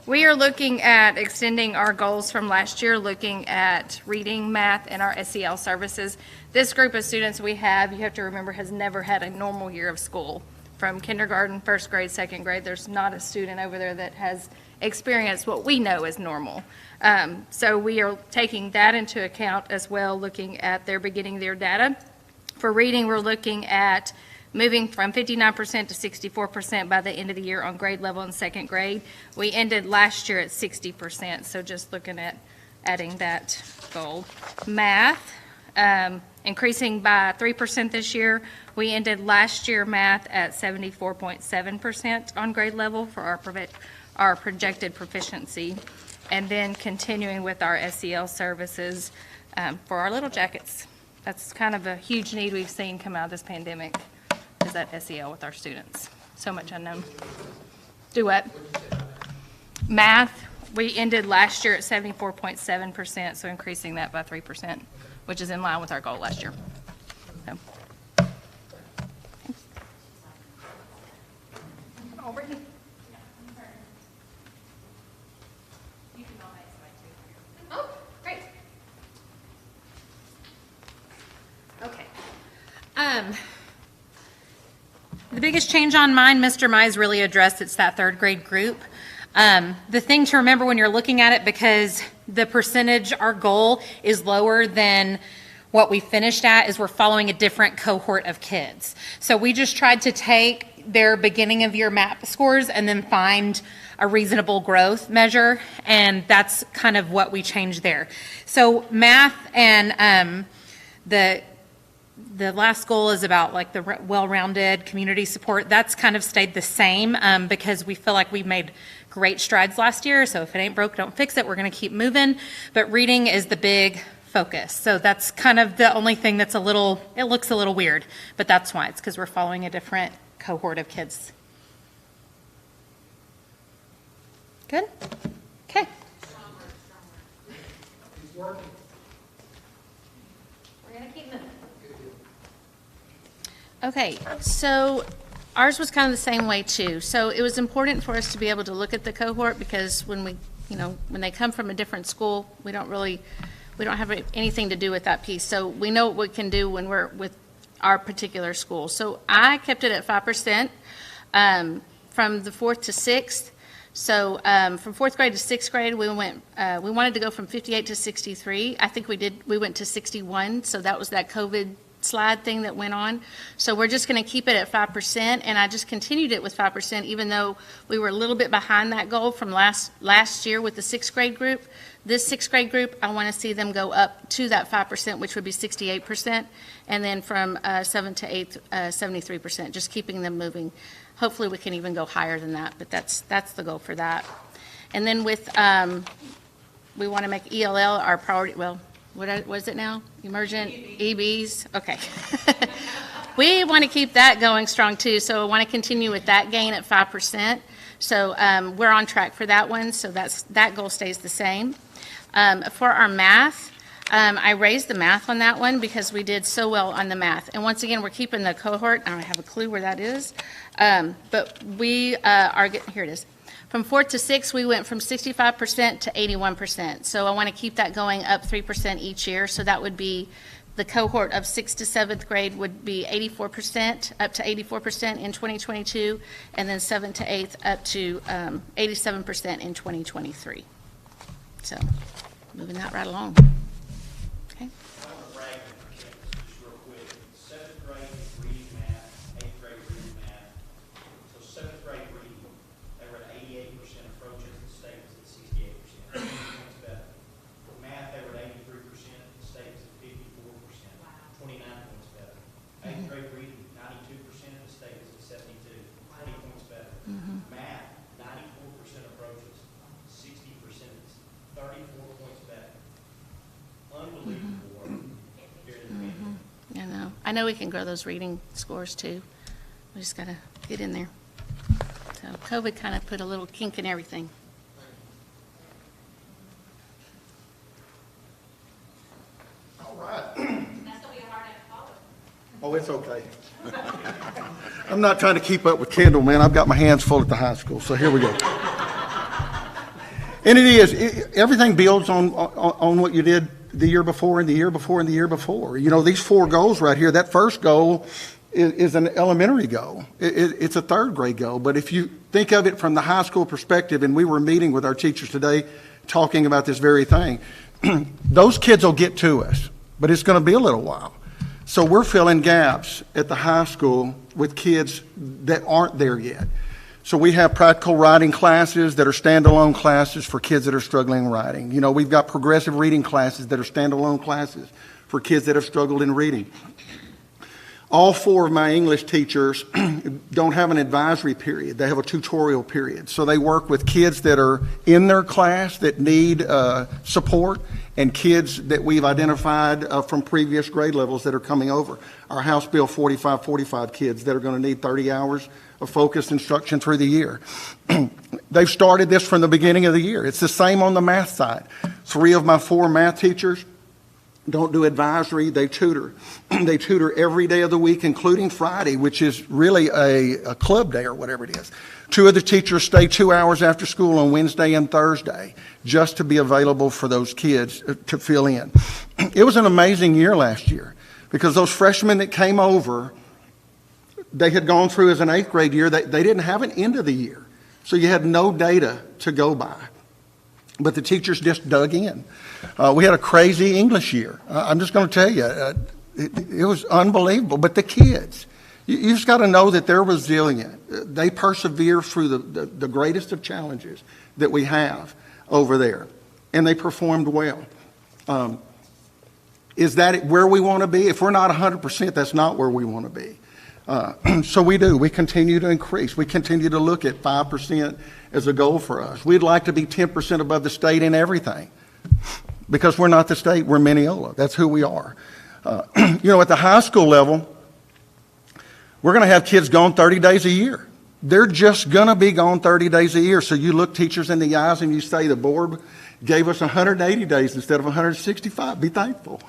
we are looking at extending our goals from last year, looking at reading, math, and our SEL services. This group of students we have, you have to remember, has never had a normal year of school. From kindergarten, first grade, second grade, there's not a student over there that has experienced what we know as normal. So we are taking that into account as well, looking at their beginning of their data. For reading, we're looking at moving from 59% to 64% by the end of the year on grade level in second grade. We ended last year at 60%, so just looking at adding that goal. Math, increasing by 3% this year. We ended last year math at 74.7% on grade level for our projected proficiency, and then continuing with our SEL services for our Little Jackets. That's kind of a huge need we've seen come out of this pandemic, is that SEL with our students. So much unknown. Do what? Math, we ended last year at 74.7%, so increasing that by 3%, which is in line with our goal last year. So. Over here. Oh, great. Okay. The biggest change on mine, Mr. Mize really addressed, it's that third grade group. The thing to remember when you're looking at it, because the percentage, our goal is lower than what we finished at, is we're following a different cohort of kids. So we just tried to take their beginning of year MAP scores and then find a reasonable growth measure, and that's kind of what we changed there. So math and the the last goal is about like the well-rounded community support. That's kind of stayed the same because we feel like we made great strides last year. So if it ain't broke, don't fix it. We're going to keep moving. But reading is the big focus. So that's kind of the only thing that's it looks a little weird, but that's why. It's because we're following a different cohort of kids. Good? Okay. We're gonna keep moving. Okay, so ours was kind of the same way too. So it was important for us to be able to look at the cohort because when they come from a different school, we don't have anything to do with that piece. So we know what we can do when we're with our particular school. So I kept it at 5% from the 4th to 6th. So from 4th grade to 6th grade, we wanted to go from 58 to 63. I think we went to 61. So that was that COVID slide thing that went on. So we're just going to keep it at 5%, and I just continued it with 5%, even though we were a little bit behind that goal from last year with the 6th grade group. This 6th grade group, I want to see them go up to that 5%, which would be 68%, and then from 7th to 8th, 73%, just keeping them moving. Hopefully we can even go higher than that, but that's the goal for that. And then with, we want to make ELL our priority, well, what is it now? Emergent EBs? Okay. We want to keep that going strong too, so I want to continue with that gain at 5%. So we're on track for that one, so that goal stays the same. For our math, I raised the math on that one because we did so well on the math. And once again, we're keeping the cohort. I don't have a clue where that is, but we are getting, here it is. From 4th to 6th, we went from 65% to 81%. So I want to keep that going up 3% each year. So that would be the cohort of 6th to 7th grade would be 84%, up to 84% in 2022, and then 7th to 8th up to 87% in 2023. So moving that right along. Okay. I want to brag on our campus just real quick. 7th grade reading math, 8th grade reading math. So 7th grade reading, they were at 88% approaches, the state was at 68%. Points better. For math, they were at 83%, the state was at 54%. Wow. 29 points better. 8th grade reading, 92%, the state was at 72. 20 points better. Math, 94% approaches, 60%, 34 points better. Unbelievable work here in the community. I know we can grow those reading scores too. We just got to get in there. So COVID kind of put a little kink in everything. All right. That's gonna be a hard act to follow. Oh, it's okay. I'm not trying to keep up with Kendall, man. I've got my hands full at the high school, so here we go. And it is, everything builds on what you did the year before and the year before and the year before. You know, these 4 goals right here, that first goal is an elementary goal. It's a 3rd grade goal. But if you think of it from the high school perspective, and we were meeting with our teachers today talking about this very thing, those kids will get to us, but it's going to be a little while. So we're filling gaps at the high school with kids that aren't there yet. So we have practical writing classes that are standalone classes for kids that are struggling in writing. You know, we've got progressive reading classes that are standalone classes for kids that have struggled in reading. All 4 of my English teachers don't have an advisory period. They have a tutorial period. So they work with kids that are in their class that need support and kids that we've identified from previous grade levels that are coming over. Our House Bill 4545 kids that are going to need 30 hours of focused instruction through the year. They've started this from the beginning of the year. It's the same on the math side. 3 of my 4 math teachers don't do advisory, they tutor. They tutor every day of the week, including Friday, which is really a club day or whatever it is. 2 of the teachers stay 2 hours after school on Wednesday and Thursday just to be available for those kids to fill in. It was an amazing year last year because those freshmen that came over, they had gone through as an 8th grade year. They didn't have an end of the year. So you had no data to go by. But the teachers just dug in. We had a crazy English year. I'm just going to tell you, it was unbelievable. But the kids, you just got to know that they're resilient. They persevere through the greatest of challenges that we have over there. And they performed well. Is that where we want to be? If we're not 100%, that's not where we want to be. So we do. We continue to increase. We continue to look at 5% as a goal for us. We'd like to be 10% above the state in everything. Because we're not the state, we're Mineola. That's who we are. At the high school level, we're going to have kids gone 30 days a year. They're just going to be gone 30 days a year. So you look teachers in the eyes and you say, the board gave us 180 days instead of 165. Be thankful.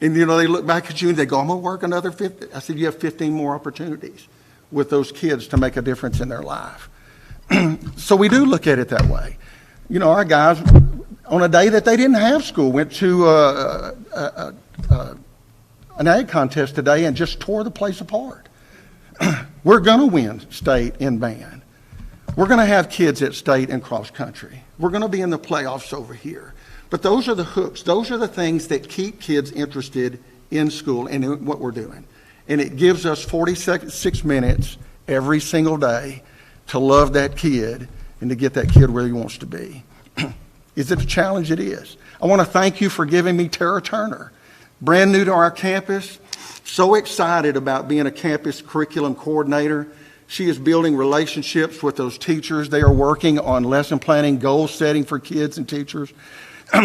And, they look back at you and they go, I'm going to work another 50. I said, you have 15 more opportunities with those kids to make a difference in their life. So we do look at it that way. Our guys, on a day that they didn't have school, went to an ag contest today and just tore the place apart. We're going to win state in band. We're going to have kids at state and cross country. We're going to be in the playoffs over here. But those are the hooks. Those are the things that keep kids interested in school and in what we're doing. And it gives us 46 minutes every single day to love that kid and to get that kid where he wants to be. Is it a challenge? It is. I want to thank you for giving me Tara Turner, brand new to our campus, so excited about being a campus curriculum coordinator. She is building relationships with those teachers. They are working on lesson planning, goal setting for kids and teachers.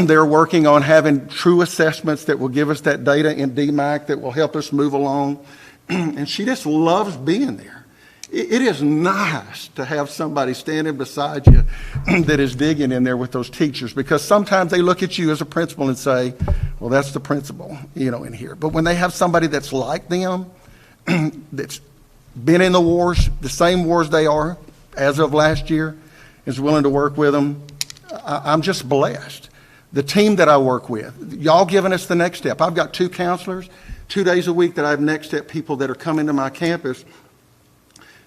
They're working on having true assessments that will give us that data in DMAC that will help us move along. And she just loves being there. It is nice to have somebody standing beside you that is digging in there with those teachers, because sometimes they look at you as a principal and say, well, that's the principal, in here. But when they have somebody that's like them, that's been in the wars, the same wars they are as of last year, is willing to work with them, I'm just blessed. The team that I work with, y'all giving us the next step. I've got 2 counselors, 2 days a week that I have next step people that are coming to my campus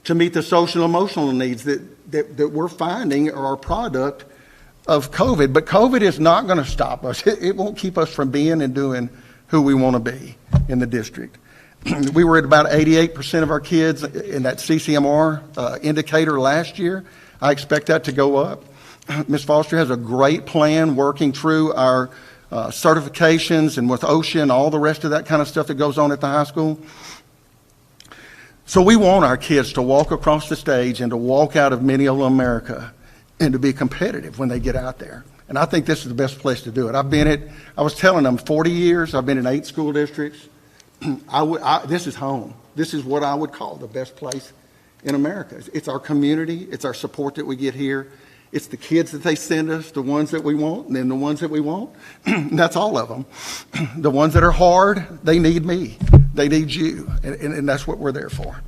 to meet the social emotional needs that we're finding are a product of COVID. But COVID is not going to stop us. It won't keep us from being and doing who we want to be in the district. We were at about 88% of our kids in that CCMR indicator last year. I expect that to go up. Ms. Foster has a great plan working through our certifications and with OSHA and all the rest of that kind of stuff that goes on at the high school. So we want our kids to walk across the stage and to walk out of Mineola, America, and to be competitive when they get out there. And I think this is the best place to do it. I was telling them 40 years, I've been in 8 school districts. This is home. This is what I would call the best place in America. It's our community. It's our support that we get here. It's the kids that they send us, the ones that we want, and then the ones that we won't. That's all of them. The ones that are hard, they need me. They need you. And that's what we're there for.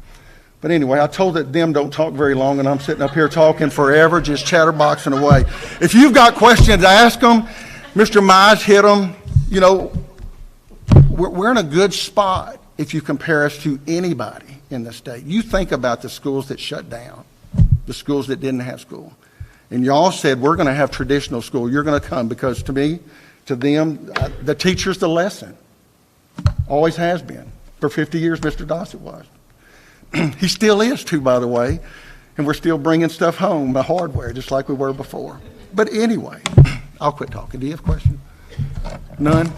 But anyway, I told that them don't talk very long, and I'm sitting up here talking forever, just chatterboxing away. If you've got questions, ask them. Mr. Mize hit them. We're in a good spot if you compare us to anybody in the state. You think about the schools that shut down, the schools that didn't have school. And y'all said, we're going to have traditional school. You're going to come, because to me, to them, the teacher's the lesson. Always has been. For 50 years, Mr. Dossett was. He still is, too, by the way. And we're still bringing stuff home, the hardware, just like we were before. But anyway, I'll quit talking. Do you have a question? None?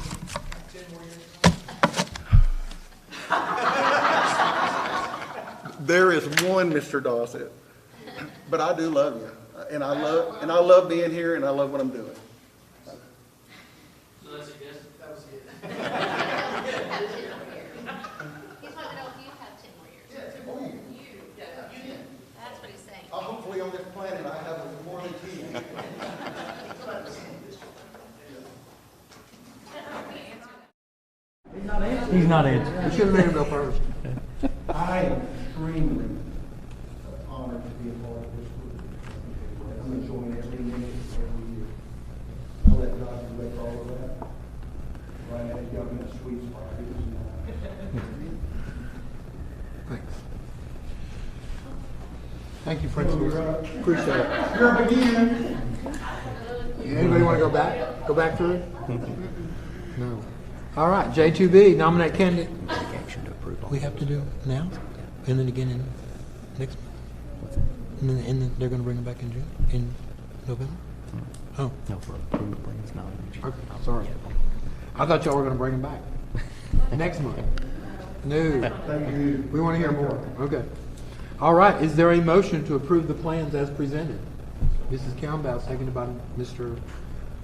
There is one, Mr. Dossett. But I do love you. And I love being here, and I love what I'm doing. So that's your guess? That was it. He's wanting to know if you have 10 more years. Yeah, 10 more years. You. That's what he's saying. Hopefully on this planet I have more than 10. He's not answering. You should have let him go first. I am extremely honored to be a part of this group. I'm enjoying every minute every year. I'll let Dr. make all of that. Right now, you got me in a sweet spot. Thanks. Thank you, Principal. Appreciate it. You're again. Anybody want to go back? Go back through? No. All right, J2B, nominate candidate. We have to do it now, and then again in next month. And then they're going to bring it back in June, in November. Oh, No, for approval, it's not. okay, sorry. I thought y'all were gonna bring them back next month. No. We want to hear more. Okay. All right, is there a motion to approve the plans as presented? Mrs. Campbell, seconded by Mr.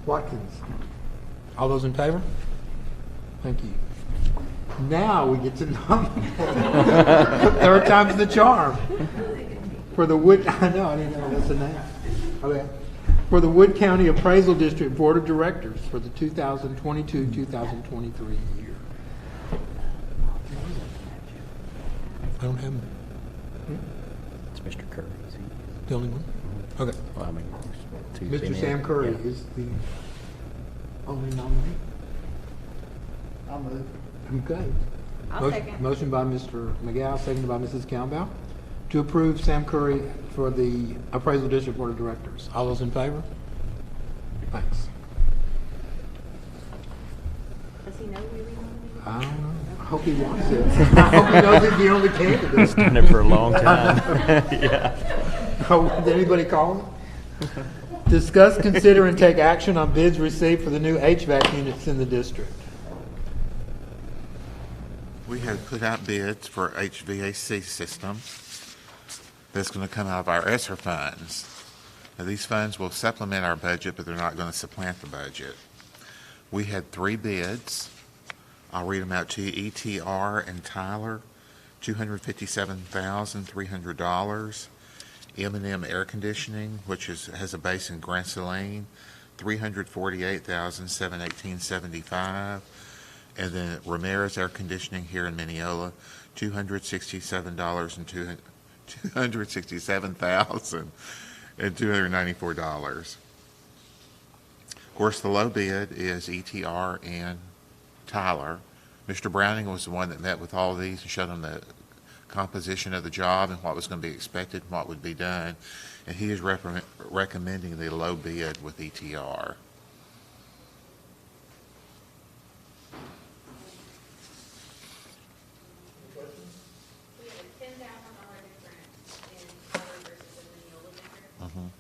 Watkins. All those in favor? Thank you. Now we get to nominate. Third time's the charm. For the Wood, I know, I didn't know that's the name. Okay. For the Wood County Appraisal District Board of Directors for the 2022-2023 year. I don't have him. It's Mr. Curry. Is he? The only one? Okay. Well, I mean, two Mr. been Sam in. Curry Yeah. is the only nominee. I'll move. Okay. I'll second. Motion by Mr. McGowan, seconded by Mrs. Campbell, to approve Sam Curry for the Appraisal District Board of Directors. All those in favor? Thanks. Does he know we re-nominated? I don't know. I hope he wants it. I hope he knows he's the only candidate. Done it for a long time. Yeah. Oh, did anybody call him? Discuss, consider, and take action on bids received for the new HVAC units in the district. We have put out bids for HVAC system that's going to come out of our ESSER funds. Now, these funds will supplement our budget, but they're not going to supplant the budget. We had 3 bids. I'll read them out to you. ETR and Tyler, $257,300. M&M Air Conditioning, which has a base in Grand Saline, $348,718.75. And then Ramirez Air Conditioning here in Mineola, $267,294. Of course, the low bid is ETR and Tyler. Mr. Browning was the one that met with all of these and showed them the composition of the job and what was going to be expected and what would be done. And he is recommending the low bid with ETR. We have a $10,000 difference in Tyler versus the Mineola vendor.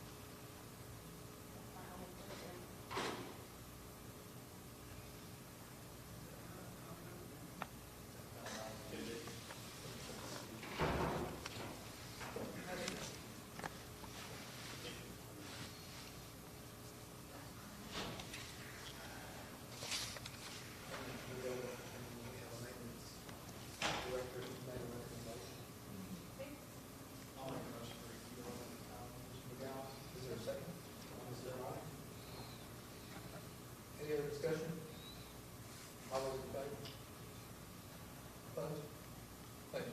Any other discussion? All those in favor? Opposed? Thank you.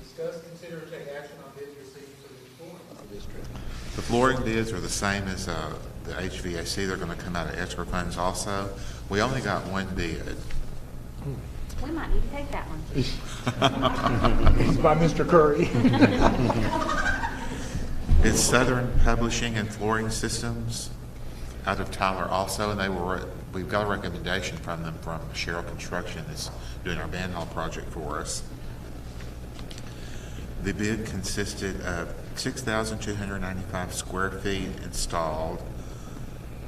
Discuss, consider, and take action on bids received for the flooring of the district. The flooring bids are the same as the HVAC. They're going to come out of ESSER funds also. We only got 1 bid. We might need to take that one. It's by Mr. Curry. It's Southern Publishing and Flooring Systems out of Tyler also, and we've got a recommendation from them from Sherrill Construction that's doing our band hall project for us. The bid consisted of 6,295 square feet installed,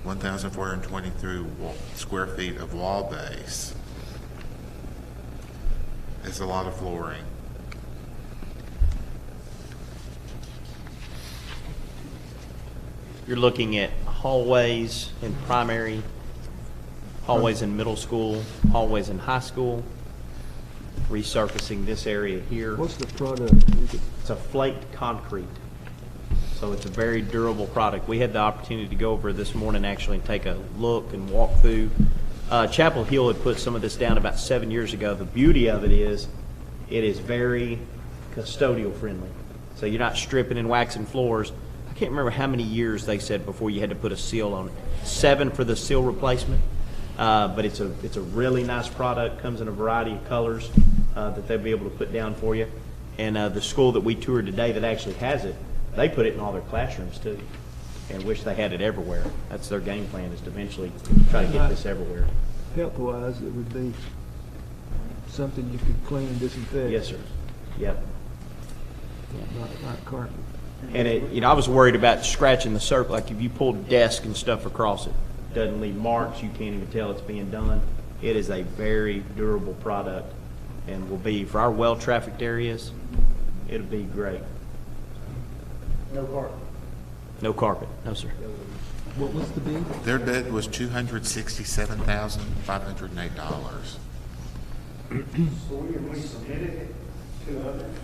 1,423 square feet of wall base. It's a lot of flooring. You're looking at hallways in primary, hallways in middle school, hallways in high school, resurfacing this area here. What's the product? It's a flaked concrete, so it's a very durable product. We had the opportunity to go over this morning actually and take a look and walk through. Chapel Hill had put some of this down about 7 years ago. The beauty of it is very custodial friendly. So you're not stripping and waxing floors. I can't remember how many years they said before you had to put a seal on it. 7 for the seal replacement. But it's a really nice product. Comes in a variety of colors that they'll be able to put down for you. And the school that we toured today that actually has it, they put it in all their classrooms too, and wish they had it everywhere. That's their game plan, is to eventually try to get this everywhere. Health-wise, it would be something you could clean and disinfect. Yes, sir. Yep. Not carpet. And I was worried about scratching the surface, like if you pulled desk and stuff across it, doesn't leave marks. You can't even tell it's being done. It is a very durable product and will be, for our well-trafficked areas, it'll be great. No carpet. No carpet, no sir. What was the bid? Their bid was $267,508. So we submitted it to others?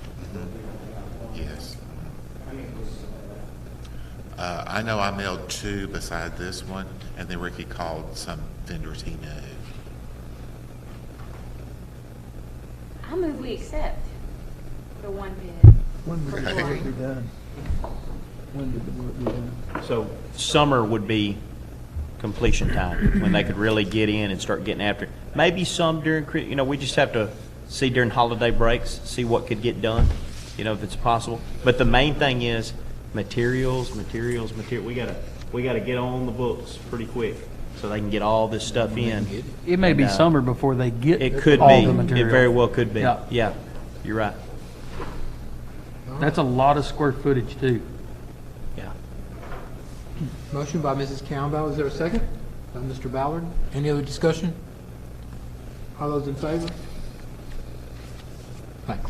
Yes. I mean, was, I know I mailed 2 beside this one, and then Ricky called some vendors he knew. I move we accept the one bid. When did the work be done? When did the work be done? So summer would be completion time, when they could really get in and start getting after it. Maybe some during, we just have to see during holiday breaks, see what could get done, if it's possible. But the main thing is materials. We gotta get on the books pretty quick so they can get all this stuff in. It may be summer before they get It could all be. the It material. very well could be. Yeah. Yeah, you're right. That's a lot of square footage too. Yeah. Motion by Mrs. Campbell. Is there a second? By Mr. Ballard. Any other discussion? All those in favor? Thanks.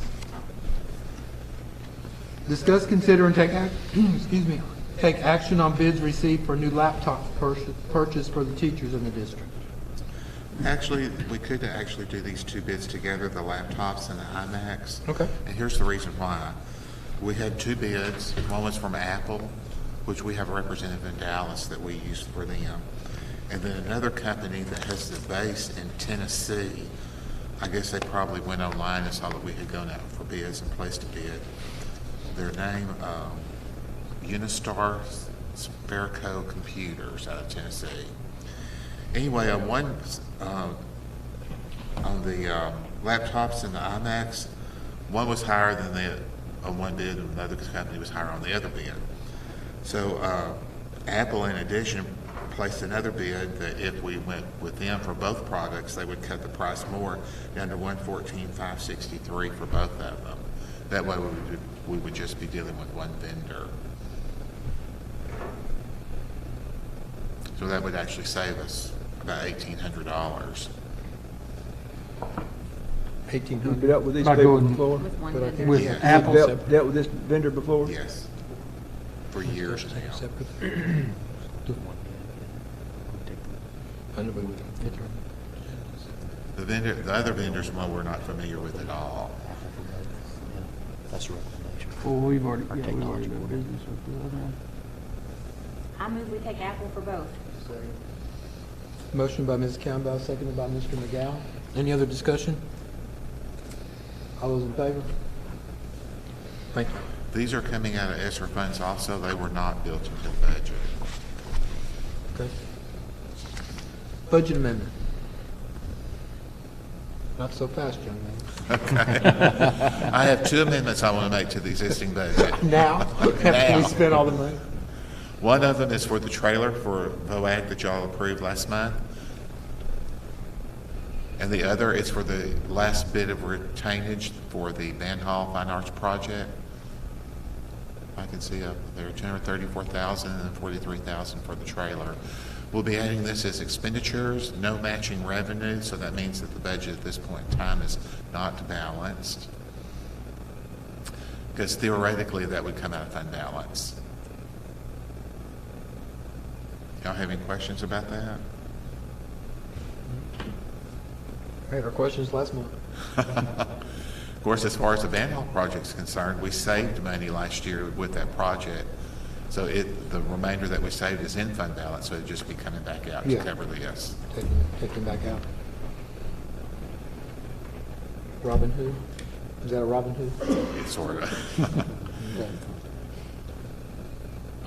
Discuss, consider, and take take action on bids received for new laptop purchase for the teachers in the district. Actually, we could actually do these 2 bids together, the laptops and the iMacs. Okay. And here's the reason why. We had 2 bids. One was from Apple, which we have a representative in Dallas that we use for them. And then another company that has the base in Tennessee. I guess they probably went online and saw that we had gone out for bids and placed a bid. Their name, Unistar Spherico Computers out of Tennessee. Anyway, on the laptops and the iMacs, one was higher than on one bid, and another company was higher on the other bid. So Apple, in addition, placed another bid that if we went with them for both products, they would cut the price more down to $114,563 for both of them. That way we would just be dealing with one vendor. So that would actually save us about $1,800. You've dealt with these By people going before? With one But I bid. think with Yeah. Apple. Dealt with this vendor before? Yes, for years now. The other vendors, well, we're not familiar with at all. That's a recommendation. Well, we've already done technology business with the other one. I move we take Apple for both. Motion by Mrs. Campbell, seconded by Mr. McGowan. Any other discussion? All those in favor? Thank you. These are coming out of ESSER funds also. They were not built into the budget. Okay. Budget amendment. Not so fast, young man. I have 2 amendments I want to make to the existing budget. Now, after we spent all the money. One of them is for the trailer for VOAG that y'all approved last month. And the other is for the last bit of retainage for the Band Hall Fine Arts project. I can see up there, $234,000 and then $43,000 for the trailer. We'll be adding this as expenditures, no matching revenue, so that means that the budget at this point in time is not balanced. Because theoretically, that would come out of fund balance. Y'all have any questions about that? I had our questions last month. Of course, as far as the Band Hall project's concerned, we saved money last year with that project. So the remainder that we saved is in fund balance, so it'd just be coming back out to Yeah. cover this. Taking back out. Robin Hood? Is that a Robin Hood? It's sort of. Okay.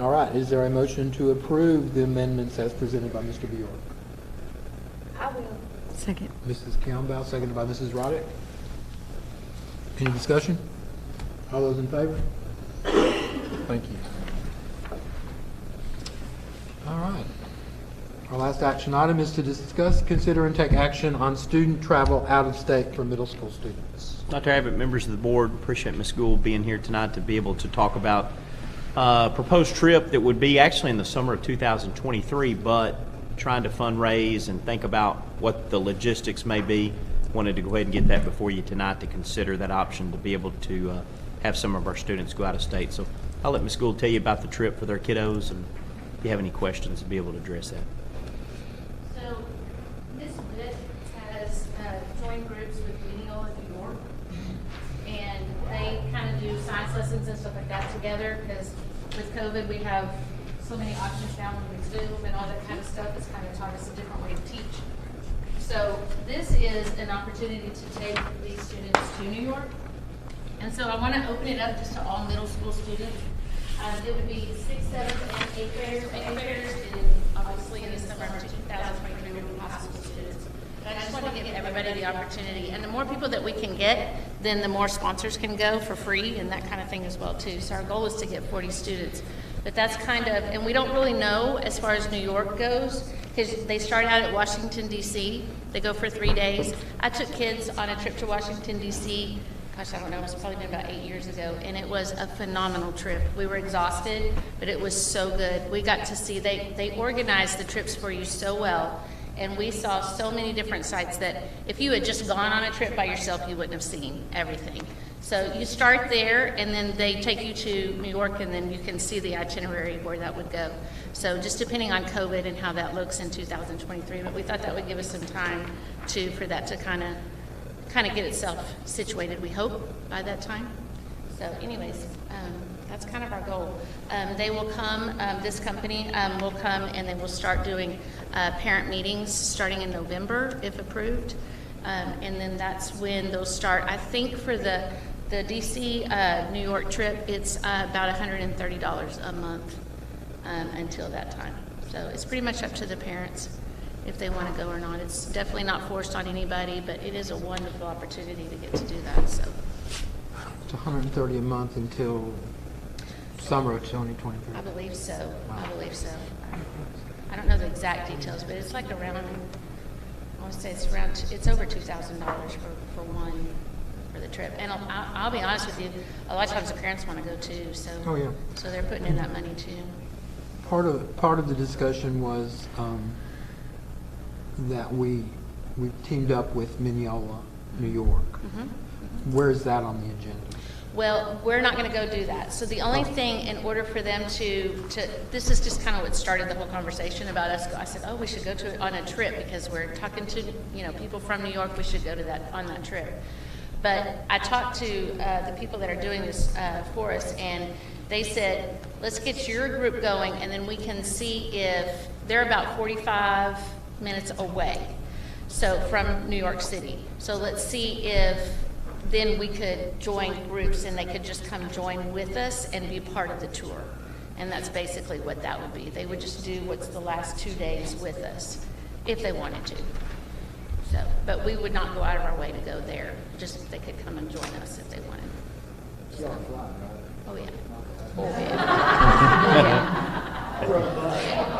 All right, is there a motion to approve the amendments as presented by Mr. Bjork? I will. Second. Mrs. Campbell, seconded by Mrs. Roddick. Any discussion? All those in favor? Thank you. All right. Our last action item is to discuss, consider, and take action on student travel out of state for middle school students. Dr. Abbott, members of the board, appreciate Ms. Gould being here tonight to be able to talk about a proposed trip that would be actually in the summer of 2023, but trying to fundraise and think about what the logistics may be. Wanted to go ahead and get that before you tonight to consider that option to be able to have some of our students go out of state. So I'll let Ms. Gould tell you about the trip for their kiddos, and if you have any questions, to be able to address that. So Ms. Witt has joined groups with Mineola New York, and they kind of do science lessons and stuff like that together, because with COVID we have so many options now with Zoom and all that kind of stuff. It's kind of taught us a different way to teach. So this is an opportunity to take these students to New York. And so I want to open it up just to all middle school students. It would be 6th, 7th, and 8th graders. 8th graders, and obviously in the summer of 2023 will be high school students. But I just want to give everybody the opportunity. And the more people that we can get, then the more sponsors can go for free and that kind of thing as well too. So our goal is to get 40 students. But that's kind of, and we don't really know as far as New York goes, because they start out at Washington, D.C. They go for 3 days. I took kids on a trip to Washington, D.C., gosh, I don't know, it's probably been about 8 years ago, and it was a phenomenal trip. We were exhausted, but it was so good. We got to see, they organized the trips for you so well, and we saw so many different sites that if you had just gone on a trip by yourself, you wouldn't have seen everything. So you start there, and then they take you to New York, and then you can see the itinerary where that would go. So just depending on COVID and how that looks in 2023, but we thought that would give us some time for that to kind of get itself situated, we hope, by that time. So anyways, that's kind of our goal. They will come, this company will come, and then we'll start doing parent meetings starting in November, if approved. And then that's when they'll start. I think for the DC New York trip, it's about $130 a month until that time. So it's pretty much up to the parents if they want to go or not. It's definitely not forced on anybody, but it is a wonderful opportunity to get to do that. So It's $130 a month until summer of 2023. I believe so. Wow. I believe so. I don't know the exact details, but it's like around, I want to say it's over $2,000 for one, for the trip. And I'll be honest with you, a lot of times the parents want to go too, so Oh, yeah. so they're putting in that money too. Part of the discussion was that we teamed up with Mineola, New York. Where is that on the agenda? Well, we're not going to go do that. So the only thing, in order for them to this is just kind of what started the whole conversation about us. I said, oh, we should go on a trip because we're talking to people from New York. We should go to on that trip. But I talked to the people that are doing this for us, and they said, let's get your group going, and then we can see if they're about 45 minutes away, so from New York City. So let's see if then we could join groups and they could just come join with us and be part of the tour. And that's basically what that would be. They would just do what's the last 2 days with us if they wanted to. So, but we would not go out of our way to go there. Just they could come and join us if they wanted. So, oh yeah. Oh yeah.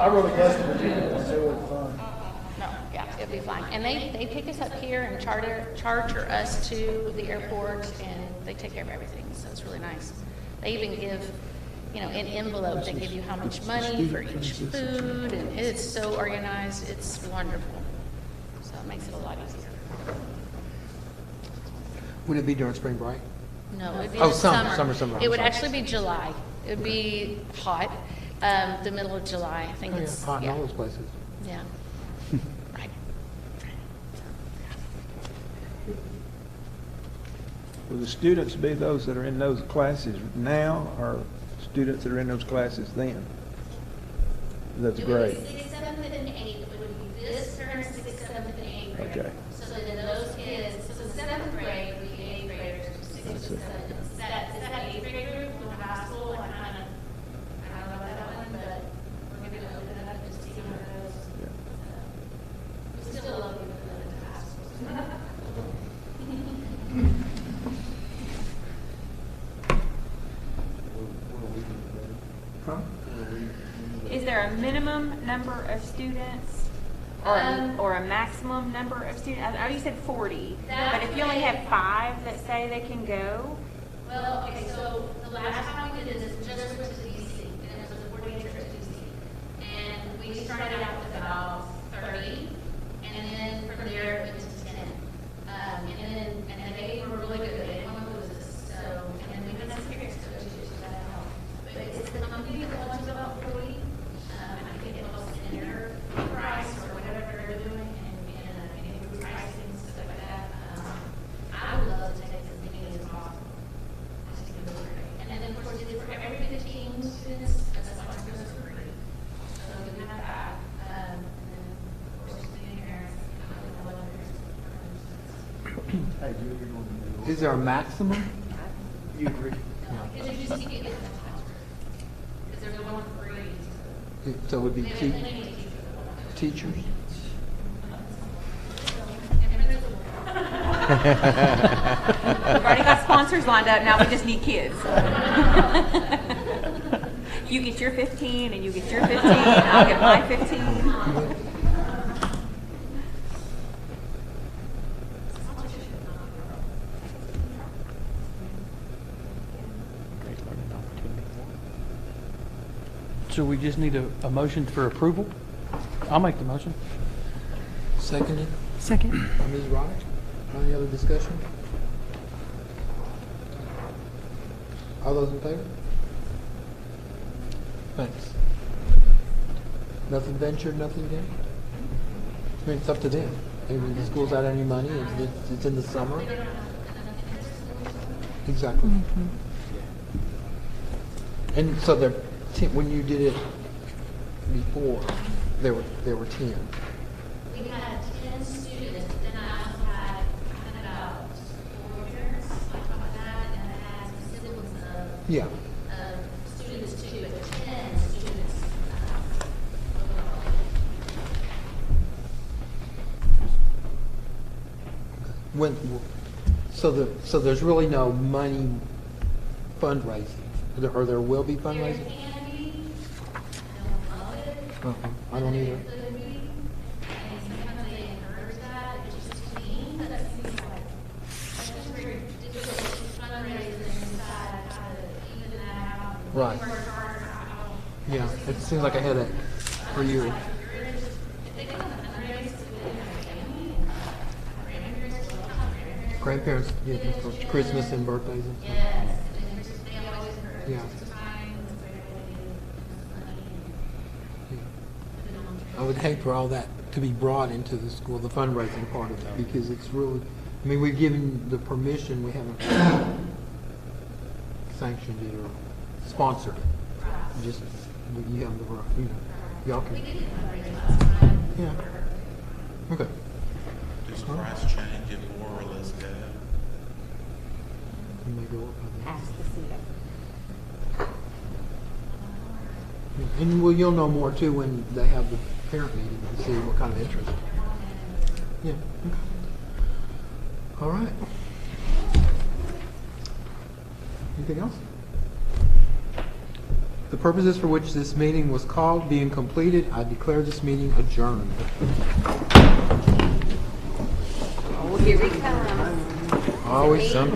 I rode a bus to Virginia once, it was fun. No, yeah, it'd be fine. And they pick us up here and charter us to the airport, and they take care of everything, so it's really nice. They even give, in envelopes, they give you how much money for each food, and it's so organized, it's wonderful. So it makes it a lot easier. Would it be during spring break? No, it would be Oh, the summer. It would actually be July. It would be hot, the middle of July. I think it's hot in all those places. Yeah. Right. Will the students be those that are in those classes now, or students that are in those classes then? That's great. It would be 6th, 7th, and 8th. It would be this term, 6th, 7th, and 8th grade. Okay. So then those kids, so the 7th grade would be 8th graders, 6th and 7th. Is that 8th grade group from high school? I don't know about that one, but we're going to open it up and see how it goes. We still love you for going to high school. Is there a minimum number of students or a maximum number of students? I know you said 40, but if you only have 5 that say they can go? Well, okay, so the last time we did this just went to DC, and it was a 4-day trip to DC. And we started out with about 30, and then from there it went to 10. And then they were really good. They didn't want to lose us. So, and then we've been experienced those issues, so that helped. But it's the company that wants about 40. I think it helps in their price or whatever they're doing, and improve pricing, stuff like that. I would love to take as many as possible. I just think it would be great. And then, of course, for every 15 students, that's why it goes for free. So we have that. And then, of course, the parents, I love parents. Is there a maximum? You agree? Because you just keep getting them because they're going free. So it would be They have plenty of teachers? We've already got sponsors lined up, now we just need kids. You get your 15, and you get your 15, I'll get my 15. So we just need a motion for approval? I'll make the motion. Seconded Second. by Ms. Wright. Any other discussion? All those in favor? Thanks. Nothing ventured, nothing gained? I mean, it's up to them. Maybe the school's out any money, it's in the summer. Exactly. And so when you did it before, there were 10. We had 10 students, then I also had about 4 parents, like that, and I had some siblings Yeah. of students too, but 10 students. So there's really no money fundraising, or there will be fundraising? There can be, I don't love it. I don't either. There could be, and sometimes they encourage that, it's just to me, that seems like, that's just very difficult to fundraise and decide how to even that out. Right. Work hard, I don't- Yeah, it seems like a headache for you. If they go on the fundraise, they have family and grandparents, well, not grandparents. Grandparents get for Christmas and birthdays and stuff. Yes, and it's just, they always encourage Yeah. us to time, it's a great way to get money and put it on I would hate for all that to be brought into the school, the fundraising part of it, because it's really, I mean, we've given the permission, we haven't sanctioned it or sponsored it. Just, you have the, y'all can. Yeah. Okay. Does price change if more or less go? You may go up on that. Ask to see it. And well, you'll know more too when they have the parent meeting to see what kind of interest. Yeah. Okay. All right. Anything else? The purposes for which this meeting was called being completed, I declare this meeting adjourned. Oh, here he comes. Always something.